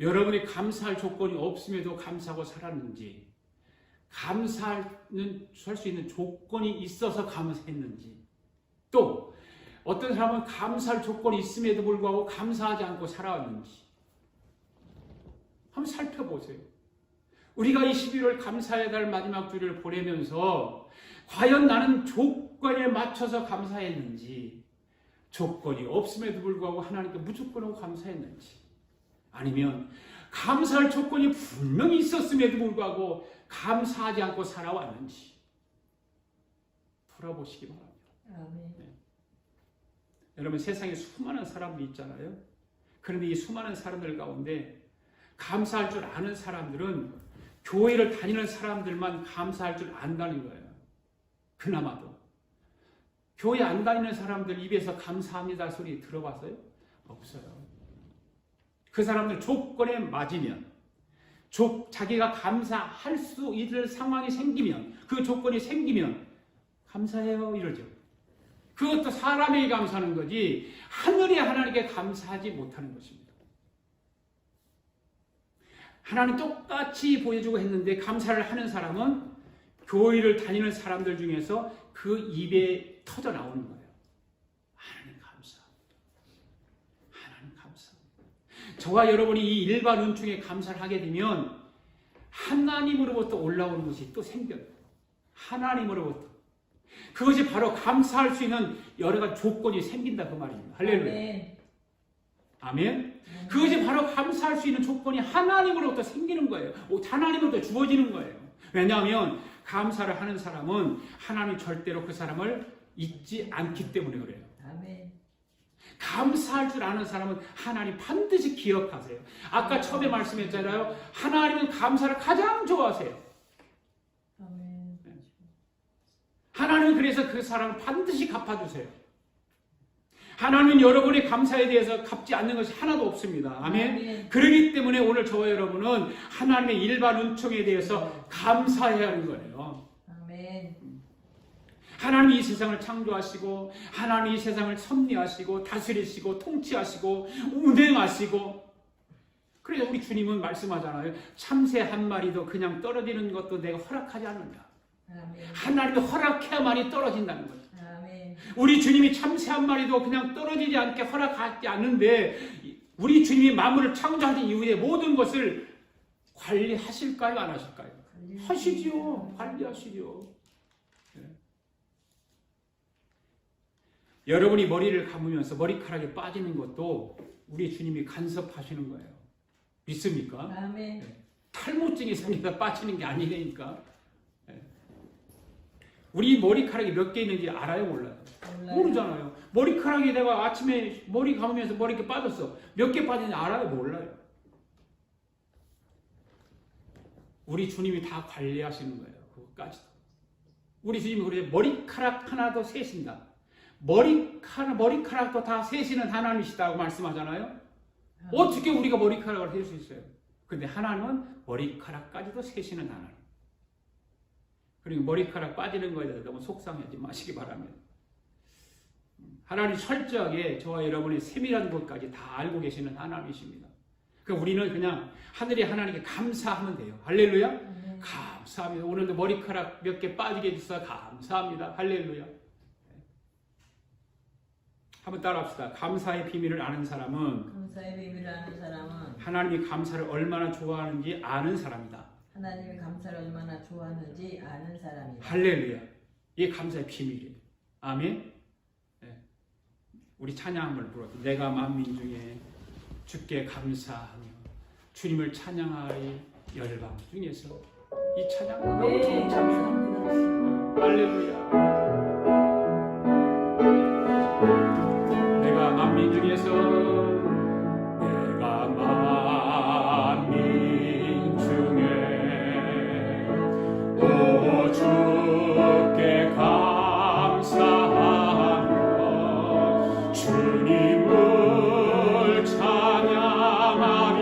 여러분이 감사할 조건이 없음에도 감사하고 살았는지, 감사할 수 있는 조건이 있어서 감사했는지, 또 어떤 사람은 감사할 조건이 있음에도 불구하고 감사하지 않고 살아왔는지 한번 살펴보세요. 우리가 이 11월 감사의 달 마지막 주를 보내면서 과연 나는 조건에 맞춰서 감사했는지, 조건이 없음에도 불구하고 하나님께 무조건 감사했는지, 아니면 감사할 조건이 분명히 있었음에도 불구하고 감사하지 않고 살아왔는지 돌아보시기 바랍니다. 아멘. 네. 여러분 세상에 수많은 사람들이 있잖아요. 그런데 이 수많은 사람들 가운데 감사할 줄 아는 사람들은 교회를 다니는 사람들만 감사할 줄 안다는 거예요. 그나마도. 교회 안 다니는 사람들 입에서 감사합니다 소리 들어봤어요? 없어요. 그 사람들 조건에 맞으면, 자기가 감사할 수 있을 상황이 생기면, 그 조건이 생기면 감사해요 이러죠. 그것도 사람에게 감사하는 거지 하늘의 하나님께 감사하지 못하는 것입니다. 하나님 똑같이 보여주고 했는데 감사를 하는 사람은 교회를 다니는 사람들 중에서 그 입에 터져 나오는 거예요. 하나님 감사합니다. 하나님 감사합니다. 저와 여러분이 이 일반 은총에 감사를 하게 되면 하나님으로부터 올라오는 것이 또 생겨요. 하나님으로부터. 그것이 바로 감사할 수 있는 여러 가지 조건이 생긴다 그 말입니다. 할렐루야. 아멘. 아멘. 그것이 바로 감사할 수 있는 조건이 하나님으로부터 생기는 거예요. 하나님으로부터 주어지는 거예요. 왜냐하면 감사를 하는 사람은 하나님 절대로 그 사람을 잊지 않기 때문에 그래요. 아멘. 감사할 줄 아는 사람은 하나님 반드시 기억하세요. 아까 처음에 말씀했잖아요. 하나님은 감사를 가장 좋아하세요. 아멘. 하나님은 그래서 그 사람을 반드시 갚아주세요. 하나님은 여러분의 감사에 대해서 갚지 않는 것이 하나도 없습니다. 아멘. 아멘. 그렇기 때문에 오늘 저와 여러분은 하나님의 일반 은총에 대해서 감사해야 하는 거예요. 아멘. 하나님이 이 세상을 창조하시고, 하나님이 이 세상을 섭리하시고, 다스리시고, 통치하시고, 운행하시고, 그래서 우리 주님은 말씀하잖아요. 참새 한 마리도 그냥 떨어지는 것도 내가 허락하지 않는다. 아멘. 하나님이 허락해야만이 떨어진다는 거죠. 아멘. 우리 주님이 참새 한 마리도 그냥 떨어지지 않게 허락하지 않는데, 우리 주님이 만물을 창조하신 이후에 모든 것을 관리하실까요? 안 하실까요? 하시죠. 관리하시죠. 네. 여러분이 머리를 감으면서 머리카락이 빠지는 것도 우리 주님이 간섭하시는 거예요. 믿습니까? 아멘. 네. 탈모증이 생겨서 빠지는 게 아니니까. 네. 우리 머리카락이 몇 개 있는지 알아요? 몰라요? 모르잖아요. 머리카락이 내가 아침에 머리 감으면서 머리 이렇게 빠졌어. 몇 개 빠지는지 알아요? 몰라요. 우리 주님이 다 관리하시는 거예요. 그것까지도. 우리 주님이 그래 머리카락 하나도 세신다. 머리카락도 다 세시는 하나님이시다고 말씀하잖아요. 어떻게 우리가 머리카락을 셀 수 있어요? 근데 하나님은 머리카락까지도 세시는 하나님. 그리고 머리카락 빠지는 거에 대해서 너무 속상하지 마시기 바랍니다. 하나님 철저하게 저와 여러분의 세밀한 것까지 다 알고 계시는 하나님이십니다. 그러니까 우리는 그냥 하늘의 하나님께 감사하면 돼요. 할렐루야. 감사합니다. 오늘도 머리카락 몇 개 빠지게 해주셔서 감사합니다. 할렐루야. 한번 따라합시다. 감사의 비밀을 아는 사람은 감사의 비밀을 아는 사람은 하나님이 감사를 얼마나 좋아하는지 아는 사람이다. 하나님이 감사를 얼마나 좋아하는지 아는 사람이다. 할렐루야. 이게 감사의 비밀이에요. 아멘. 네. 우리 찬양 한번 불러요. 내가 만민 중에 주께 감사하며 주님을 찬양하리 열방 중에서 이 찬양 너무 좋은 찬양. 할렐루야. 내가 만민 중에서 내가 만민 중에 오 주께 감사하며 주님을 찬양하리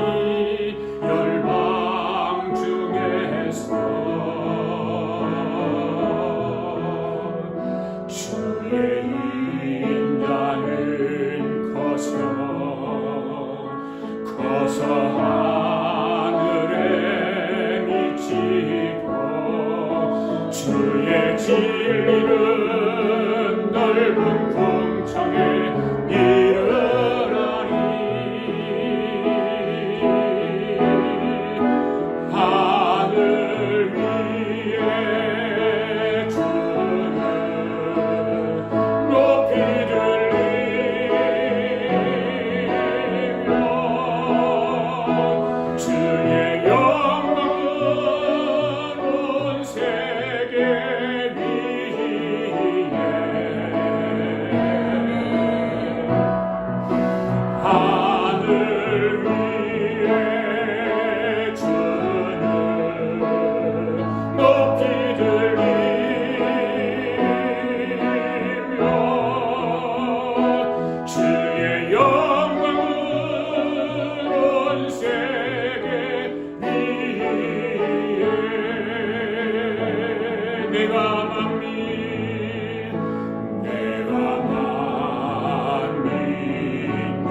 열방 중에서 주의 인자는 커서 하늘에 미치고 주의 진리는 넓은 궁창에 이르라니 하늘 위에 주는 높이 들리며 주의 영광은 온 세계 위에 하늘 위에 주는 높이 들리며 주의 영광은 온 세계 위에 내가 만민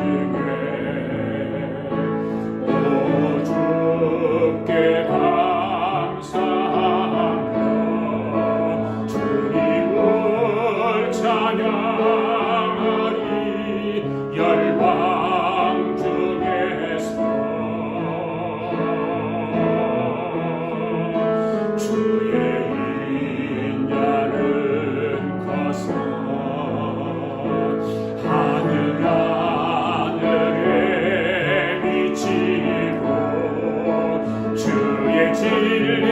중에 오 주께 감사하며 주님을 찬양하리 열방 중에서 주의 인자는 커서 하늘에 미치고 주의 진리는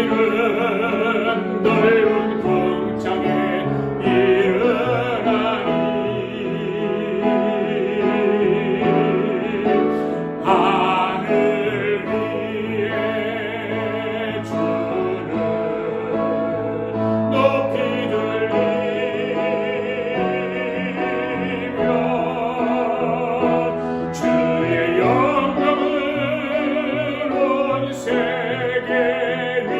넓은 궁창에 이르나니 하늘 위에 주는 높이 들리며 주의 영광은 온 세계 위에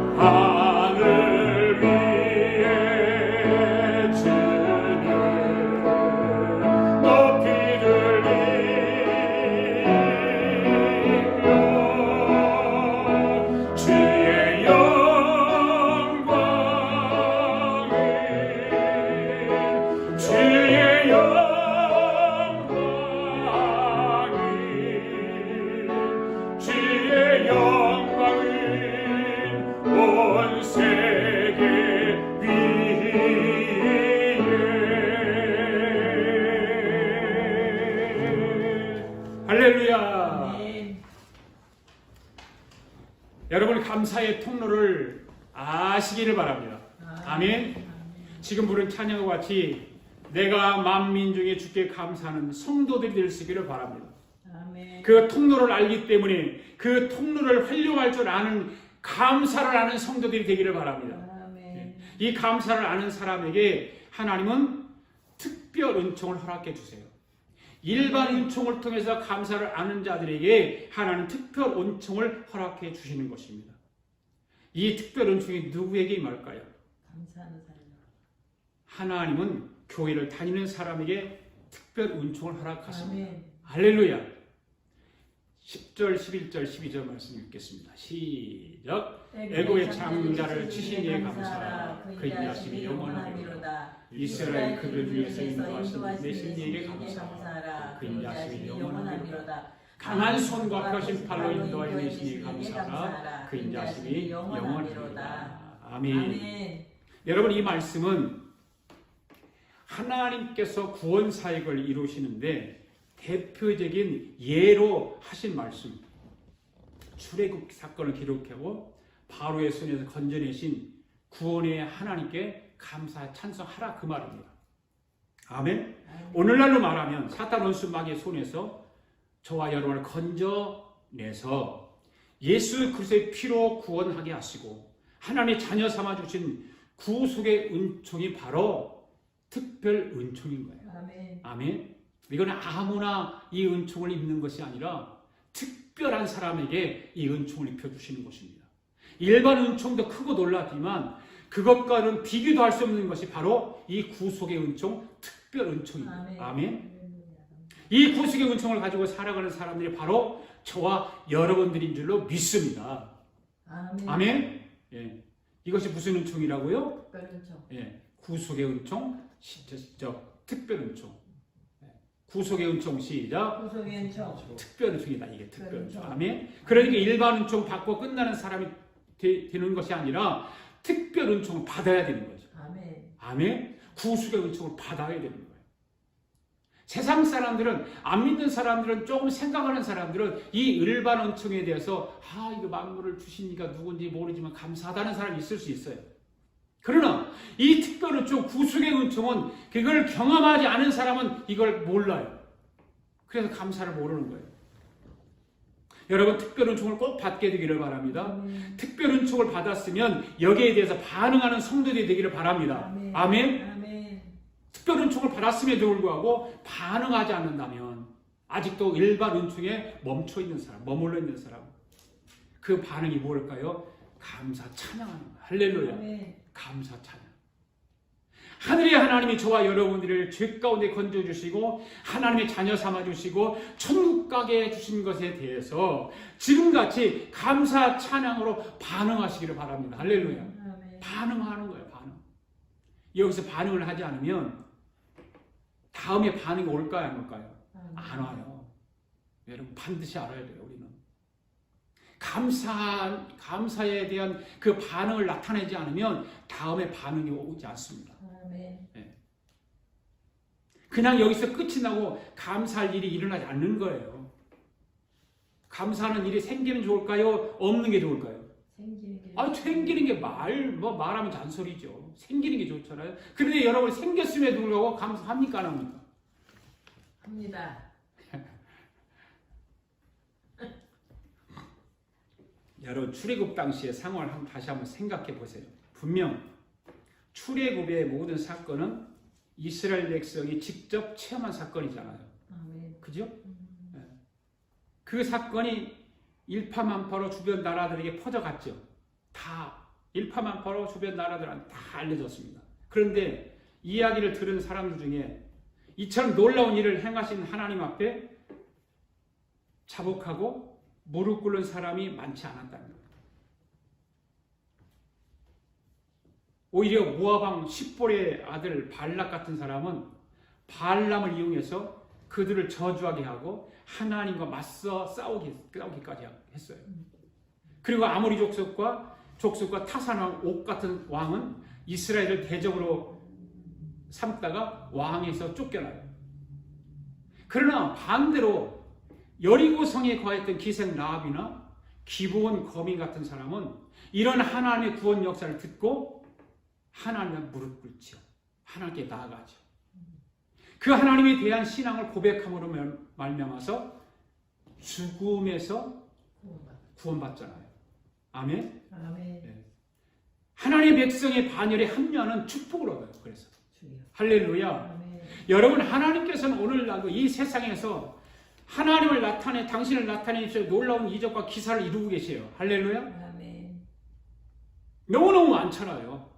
하늘 위에 주는 높이 들리며 주의 영광은 주의 영광은 주의 영광은 온 세계 위에 할렐루야. 아멘. 여러분 감사의 통로를 아시기를 바랍니다. 아멘. 지금 부른 찬양과 같이 내가 만민 중에 주께 감사하는 성도들이 될 수 있기를 바랍니다. 아멘. 그 통로를 알기 때문에 그 통로를 활용할 줄 아는 감사를 아는 성도들이 되기를 바랍니다. 아멘. 이 감사를 아는 사람에게 하나님은 특별 은총을 허락해 주세요. 일반 은총을 통해서 감사를 아는 자들에게 하나님 특별 은총을 허락해 주시는 것입니다. 이 특별 은총이 누구에게 임할까요? 감사하는 사람. 하나님은 교회를 다니는 사람에게 특별 은총을 허락하십니다. 아멘. 할렐루야. 10절, 11절, 12절 말씀 읽겠습니다. 시작. 애고의 창자를 치신 이에 감사하라. 그 인자심이 영원하리로다. 이스라엘 그들 위에서 인도하신 내신 이에게 감사하라. 그 인자심이 영원하리로다. 강한 손과 펴신 팔로 인도하여 내신 이에게 감사하라. 그 인자심이 영원하리로다. 아멘. 여러분, 이 말씀은 하나님께서 구원 사역을 이루시는데 대표적인 예로 하신 말씀. 출애굽 사건을 기록하고 바로의 손에서 건져내신 구원의 하나님께 감사 찬송하라, 그 말입니다. 아멘. 오늘날로 말하면 사탄 원수 마귀의 손에서 저와 여러분을 건져내서 예수 그리스도의 피로 구원하게 하시고 하나님의 자녀 삼아 주신 구속의 은총이 바로 특별 은총인 거예요. 아멘. 아멘. 이건 아무나 이 은총을 입는 것이 아니라 특별한 사람에게 이 은총을 입혀주시는 것입니다. 일반 은총도 크고 놀랍지만 그것과는 비교도 할 수 없는 것이 바로 이 구속의 은총, 특별 은총입니다. 아멘. 아멘. 이 구속의 은총을 가지고 살아가는 사람들이 바로 저와 여러분들인 줄로 믿습니다. 아멘. 아멘. 예. 이것이 무슨 은총이라고요? 특별 은총. 예. 구속의 은총, 특별 은총. 구속의 은총 시작. 구속의 은총. 특별 은총이다. 이게 특별 은총. 은총. 아멘. 그러니까 일반 은총 받고 끝나는 사람이 되는 것이 아니라 특별 은총을 받아야 되는 거죠. 아멘. 아멘. 구속의 은총을 받아야 되는 거예요. 세상 사람들은, 안 믿는 사람들은, 조금 생각하는 사람들은 이 일반 은총에 대해서 이거 만물을 주신 이가 누군지 모르지만 감사하다는 사람이 있을 수 있어요. 그러나 이 특별 은총, 구속의 은총은 그걸 경험하지 않은 사람은 이걸 몰라요. 그래서 감사를 모르는 거예요. 여러분, 특별 은총을 꼭 받게 되기를 바랍니다. 특별 은총을 받았으면 여기에 대해서 반응하는 성도들이 되기를 바랍니다. 아멘. 아멘. 아멘. 특별 은총을 받았음에도 불구하고 반응하지 않는다면 아직도 일반 은총에 멈춰 있는 사람, 머물러 있는 사람, 그 반응이 뭘까요? 감사 찬양하는 거예요. 할렐루야. 아멘. 감사 찬양. 하늘의 하나님이 저와 여러분들을 죄 가운데 건져주시고 하나님의 자녀 삼아주시고 천국 가게 해주신 것에 대해서 지금같이 감사 찬양으로 반응하시기를 바랍니다. 할렐루야. 아멘. 반응하는 거예요. 반응. 여기서 반응을 하지 않으면 다음에 반응이 올까요? 안 올까요? 안 와요. 여러분, 반드시 알아야 돼요. 우리는 감사에 대한 그 반응을 나타내지 않으면 다음에 반응이 오지 않습니다. 아멘. 그냥 여기서 끝이 나고 감사할 일이 일어나지 않는 거예요. 감사하는 일이 생기면 좋을까요? 없는 게 좋을까요? 생기는 게 말하면 잔소리죠. 생기는 게 좋잖아요. 그런데 여러분, 생겼음에도 불구하고 감사합니까? 안 합니까? 합니다. 여러분, 출애굽 당시의 상황을 다시 한번 생각해 보세요. 분명 출애굽의 모든 사건은 이스라엘 백성이 직접 체험한 사건이잖아요. 아멘. 그죠? 그 사건이 일파만파로 주변 나라들에게 퍼져갔죠. 다 일파만파로 주변 나라들한테 다 알려졌습니다. 그런데 이야기를 들은 사람들 중에 이처럼 놀라운 일을 행하신 하나님 앞에 자복하고 무릎 꿇는 사람이 많지 않았다는 거예요. 오히려 모압 왕 십볼의 아들 발락 같은 사람은 발람을 이용해서 그들을 저주하게 하고 하나님과 맞서 싸우기까지 했어요. 그리고 아모리 족속과 타산 왕 옥 같은 왕은 이스라엘을 대적으로 삼다가 왕에서 쫓겨나요. 그러나 반대로 여리고 성에 거했던 기생 라합이나 기브온 거민 같은 사람은 이런 하나님의 구원 역사를 듣고 하나님의 무릎 꿇죠. 하나님께 나아가죠. 그 하나님에 대한 신앙을 고백함으로 말미암아서 죽음에서 구원받잖아요. 아멘. 아멘. 네. 하나님의 백성의 반열에 합류하는 축복을 얻어요. 그래서 할렐루야. 아멘. 여러분, 하나님께서는 오늘날도 이 세상에서 하나님을 당신을 나타내셔 놀라운 이적과 기사를 이루고 계세요. 할렐루야. 아멘. 너무너무 많잖아요.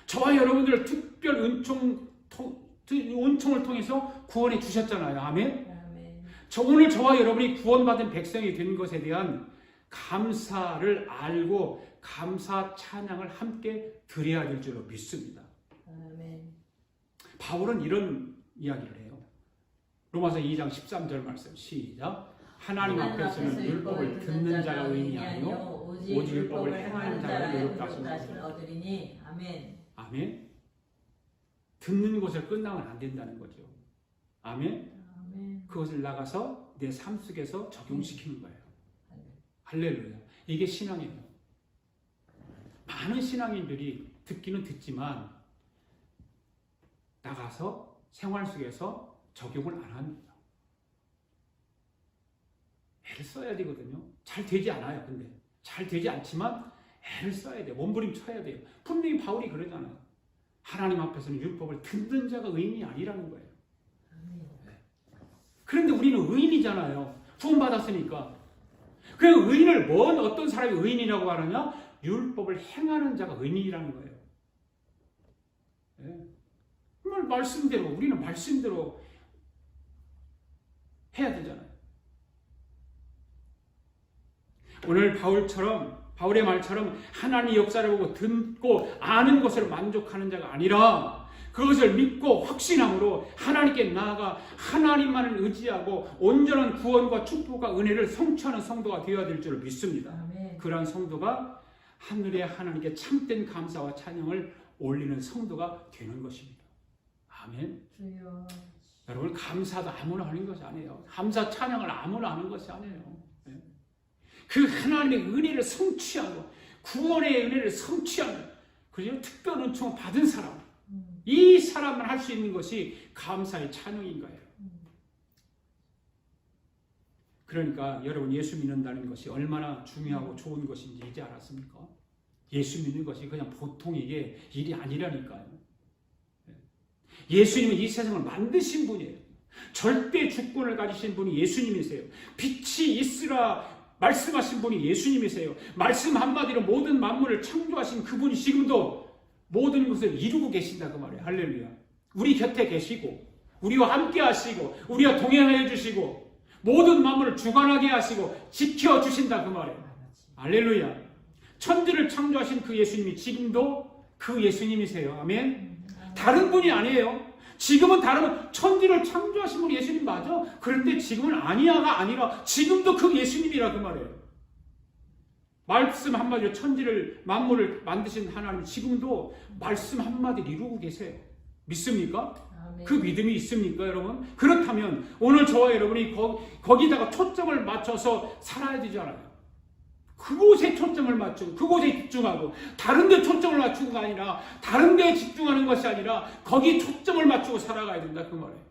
저와 여러분들을 특별 은총을 통해서 구원해 주셨잖아요. 아멘. 아멘. 오늘 저와 여러분이 구원받은 백성이 된 것에 대한 감사를 알고 감사 찬양을 함께 드려야 될 줄로 믿습니다. 아멘. 바울은 이런 이야기를 해요. 로마서 2장 13절 말씀 시작. 하나님 앞에서는 율법을 듣는 자가 의인이 아니요 오직 율법을 행하는 자가 의롭다심을 얻으리니. 아멘. 아멘. 듣는 것을 끝나면 안 된다는 거죠. 아멘. 아멘. 그것을 나가서 내 삶 속에서 적용시키는 거예요. 할렐루야. 이게 신앙이에요. 많은 신앙인들이 듣기는 듣지만 나가서 생활 속에서 적용을 안 합니다. 애를 써야 되거든요. 잘 되지 않아요. 근데 잘 되지 않지만 애를 써야 돼요. 몸부림쳐야 돼요. 분명히 바울이 그러잖아요. 하나님 앞에서는 율법을 듣는 자가 의인이 아니라는 거예요. 그런데 우리는 의인이잖아요. 구원받았으니까. 그 의인을 어떤 사람이 의인이라고 하느냐? 율법을 행하는 자가 의인이라는 거예요. 네. 말씀대로, 우리는 말씀대로 해야 되잖아요. 오늘 바울의 말처럼 하나님의 역사를 보고 듣고 아는 것을 만족하는 자가 아니라 그것을 믿고 확신함으로 하나님께 나아가 하나님만을 의지하고 온전한 구원과 축복과 은혜를 성취하는 성도가 되어야 될 줄 믿습니다. 아멘. 그러한 성도가 하늘의 하나님께 참된 감사와 찬양을 올리는 성도가 되는 것입니다. 아멘. 주여. 여러분, 감사도 아무나 하는 것이 아니에요. 감사 찬양을 아무나 하는 것이 아니에요. 그 하나님의 은혜를 성취하고 구원의 은혜를 성취하는 그죠? 특별 은총을 받은 사람, 이 사람만 할 수 있는 것이 감사의 찬양인 거예요. 그러니까 여러분, 예수 믿는다는 것이 얼마나 중요하고 좋은 것인지 이제 알았습니까? 예수 믿는 것이 그냥 보통의 일이 아니라니까요. 예수님은 이 세상을 만드신 분이에요. 절대 주권을 가지신 분이 예수님이세요. 빛이 있으라 말씀하신 분이 예수님이세요. 말씀 한마디로 모든 만물을 창조하신 그분이 지금도 모든 것을 이루고 계신다 그 말이에요. 할렐루야. 우리 곁에 계시고 우리와 함께 하시고 우리와 동행해 주시고 모든 만물을 주관하게 하시고 지켜주신다 그 말이에요. 할렐루야. 천지를 창조하신 그 예수님이 지금도 그 예수님이세요. 아멘. 다른 분이 아니에요. 지금은 다른 천지를 창조하신 분이 예수님 맞아. 그런데 지금은 아니야가 아니라 지금도 그 예수님이라 그 말이에요. 말씀 한마디로 천지를 만물을 만드신 하나님 지금도 말씀 한마디를 이루고 계세요. 믿습니까? 아멘. 그 믿음이 있습니까, 여러분? 그렇다면 오늘 저와 여러분이 거기다가 초점을 맞춰서 살아야 되잖아요. 그곳에 초점을 맞추고 그곳에 집중하고 다른 데 초점을 맞추고가 아니라 다른 데에 집중하는 것이 아니라 거기에 초점을 맞추고 살아가야 된다 그 말이에요.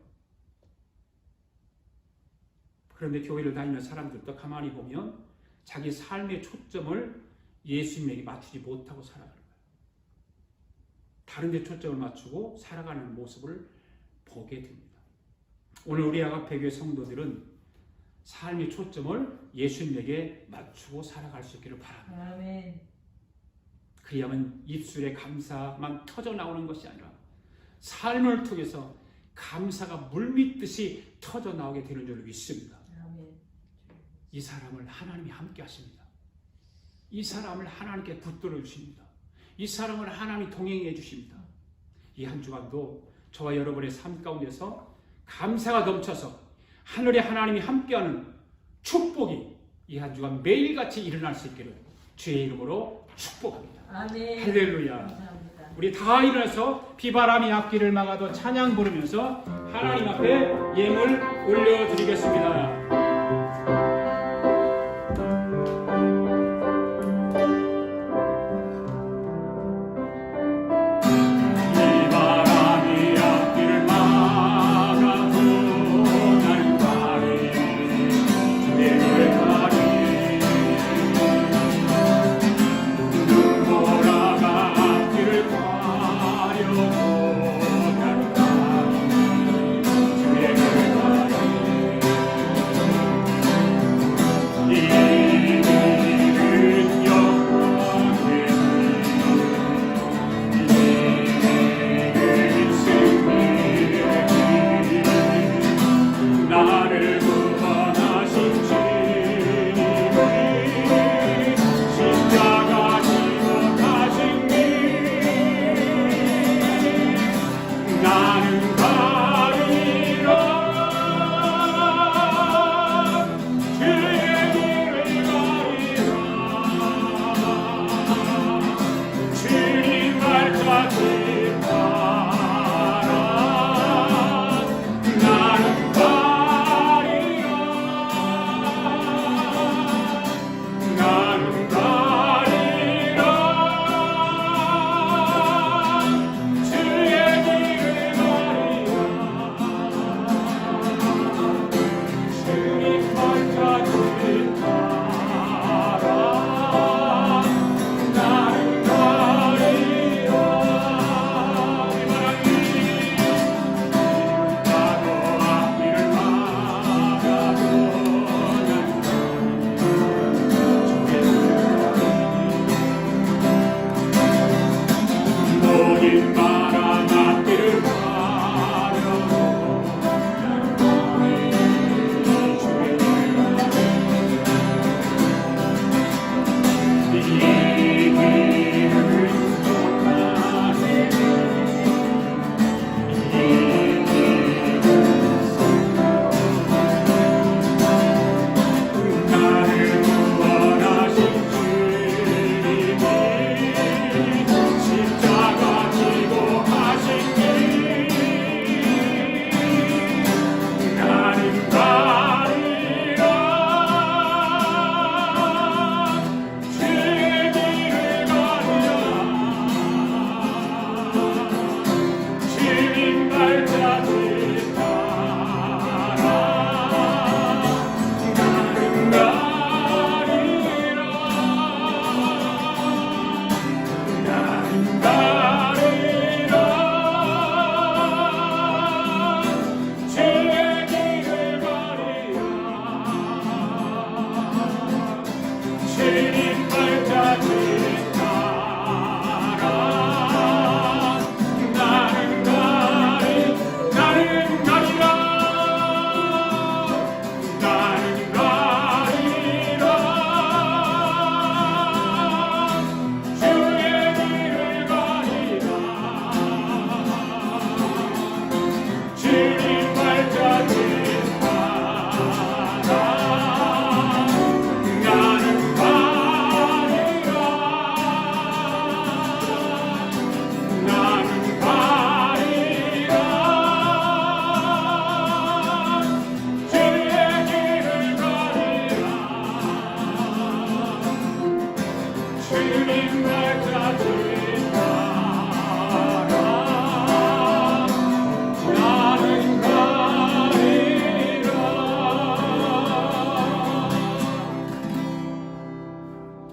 그런데 교회를 다니는 사람들도 가만히 보면 자기 삶의 초점을 예수님에게 맞추지 못하고 살아가는 거예요. 다른 데 초점을 맞추고 살아가는 모습을 보게 됩니다. 오늘 우리 아가페교회 성도들은 삶의 초점을 예수님에게 맞추고 살아갈 수 있기를 바랍니다. 아멘. 그리하면 입술에 감사만 터져 나오는 것이 아니라 삶을 통해서 감사가 물밀듯이 터져 나오게 되는 줄 믿습니다. 아멘. 이 사람을 하나님이 함께 하십니다. 이 사람을 하나님께 붙들어 주십니다. 이 사람을 하나님이 동행해 주십니다. 이 한 주간도 저와 여러분의 삶 가운데서 감사가 넘쳐서 하늘의 하나님이 함께하는 축복이 이 한 주간 매일같이 일어날 수 있기를 주의 이름으로 축복합니다. 아멘. 할렐루야. 감사합니다. 우리 다 일어나서 비바람이 앞길을 막아도 찬양 부르면서 하나님 앞에 예물 올려드리겠습니다.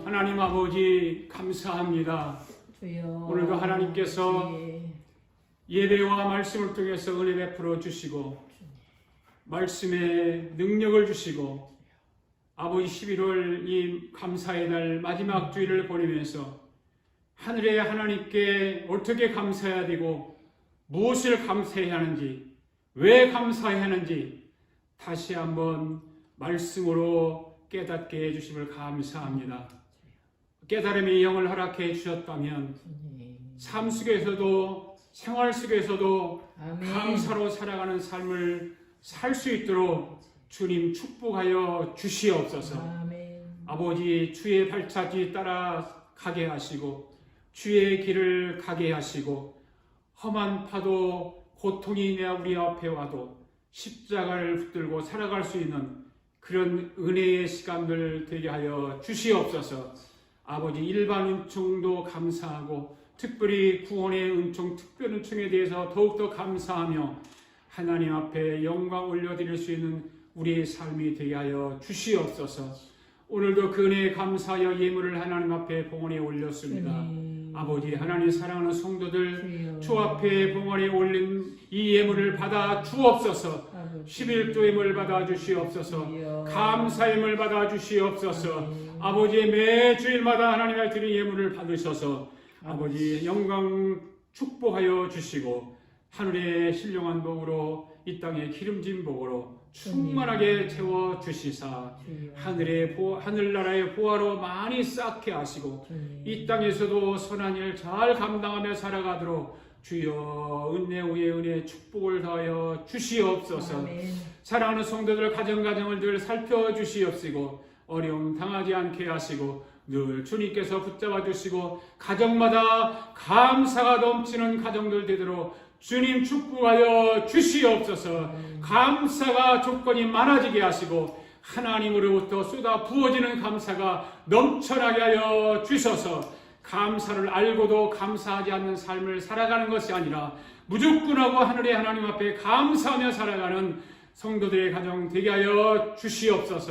하나님 아버지 감사합니다. 주여. 오늘도 하나님께서 예. 예배와 말씀을 통해서 은혜 베풀어 주시고 말씀에 능력을 주시고 아버지 11월 이 감사의 날 마지막 주일을 보내면서 하늘의 하나님께 어떻게 감사해야 되고 무엇을 감사해야 하는지 왜 감사해야 하는지 다시 한번 말씀으로 깨닫게 해주심을 감사합니다. 깨달음의 영을 허락해 주셨다면 삶 속에서도 생활 속에서도 아멘. 감사로 살아가는 삶을 살 수 있도록 주님 축복하여 주시옵소서. 아멘. 아버지 주의 발자취 따라 가게 하시고 주의 길을 가게 하시고 험한 파도 고통이 내 우리 앞에 와도 십자가를 붙들고 살아갈 수 있는 그런 은혜의 시간들 되게 하여 주시옵소서. 아버지 일반 은총도 감사하고 특별히 구원의 은총, 특별 은총에 대해서 더욱더 감사하며 하나님 앞에 영광 올려드릴 수 있는 우리의 삶이 되게 하여 주시옵소서. 오늘도 그 은혜에 감사하여 예물을 하나님 앞에 봉헌에 올렸습니다. 아버지 하나님 사랑하는 성도들 주 앞에 봉헌에 올린 이 예물을 받아 주옵소서. 11조 예물 받아 주시옵소서. 감사 예물 받아 주시옵소서. 아버지의 매 주일마다 하나님 앞에 드린 예물을 받으셔서 아버지 영광 축복하여 주시고 하늘의 신령한 복으로 이 땅의 기름진 복으로 충만하게 채워 주시사 하늘나라의 보화로 많이 쌓게 하시고 이 땅에서도 선한 일 잘 감당하며 살아가도록 주여 은혜 위에 은혜 축복을 더하여 주시옵소서. 아멘. 사랑하는 성도들 가정을 늘 살펴주시옵시고 어려움 당하지 않게 하시고 늘 주님께서 붙잡아 주시고 가정마다 감사가 넘치는 가정들 되도록 주님 축복하여 주시옵소서. 감사가 조건이 많아지게 하시고 하나님으로부터 쏟아 부어지는 감사가 넘쳐나게 하여 주셔서 감사를 알고도 감사하지 않는 삶을 살아가는 것이 아니라 무조건하고 하늘의 하나님 앞에 감사하며 살아가는 성도들의 가정 되게 하여 주시옵소서.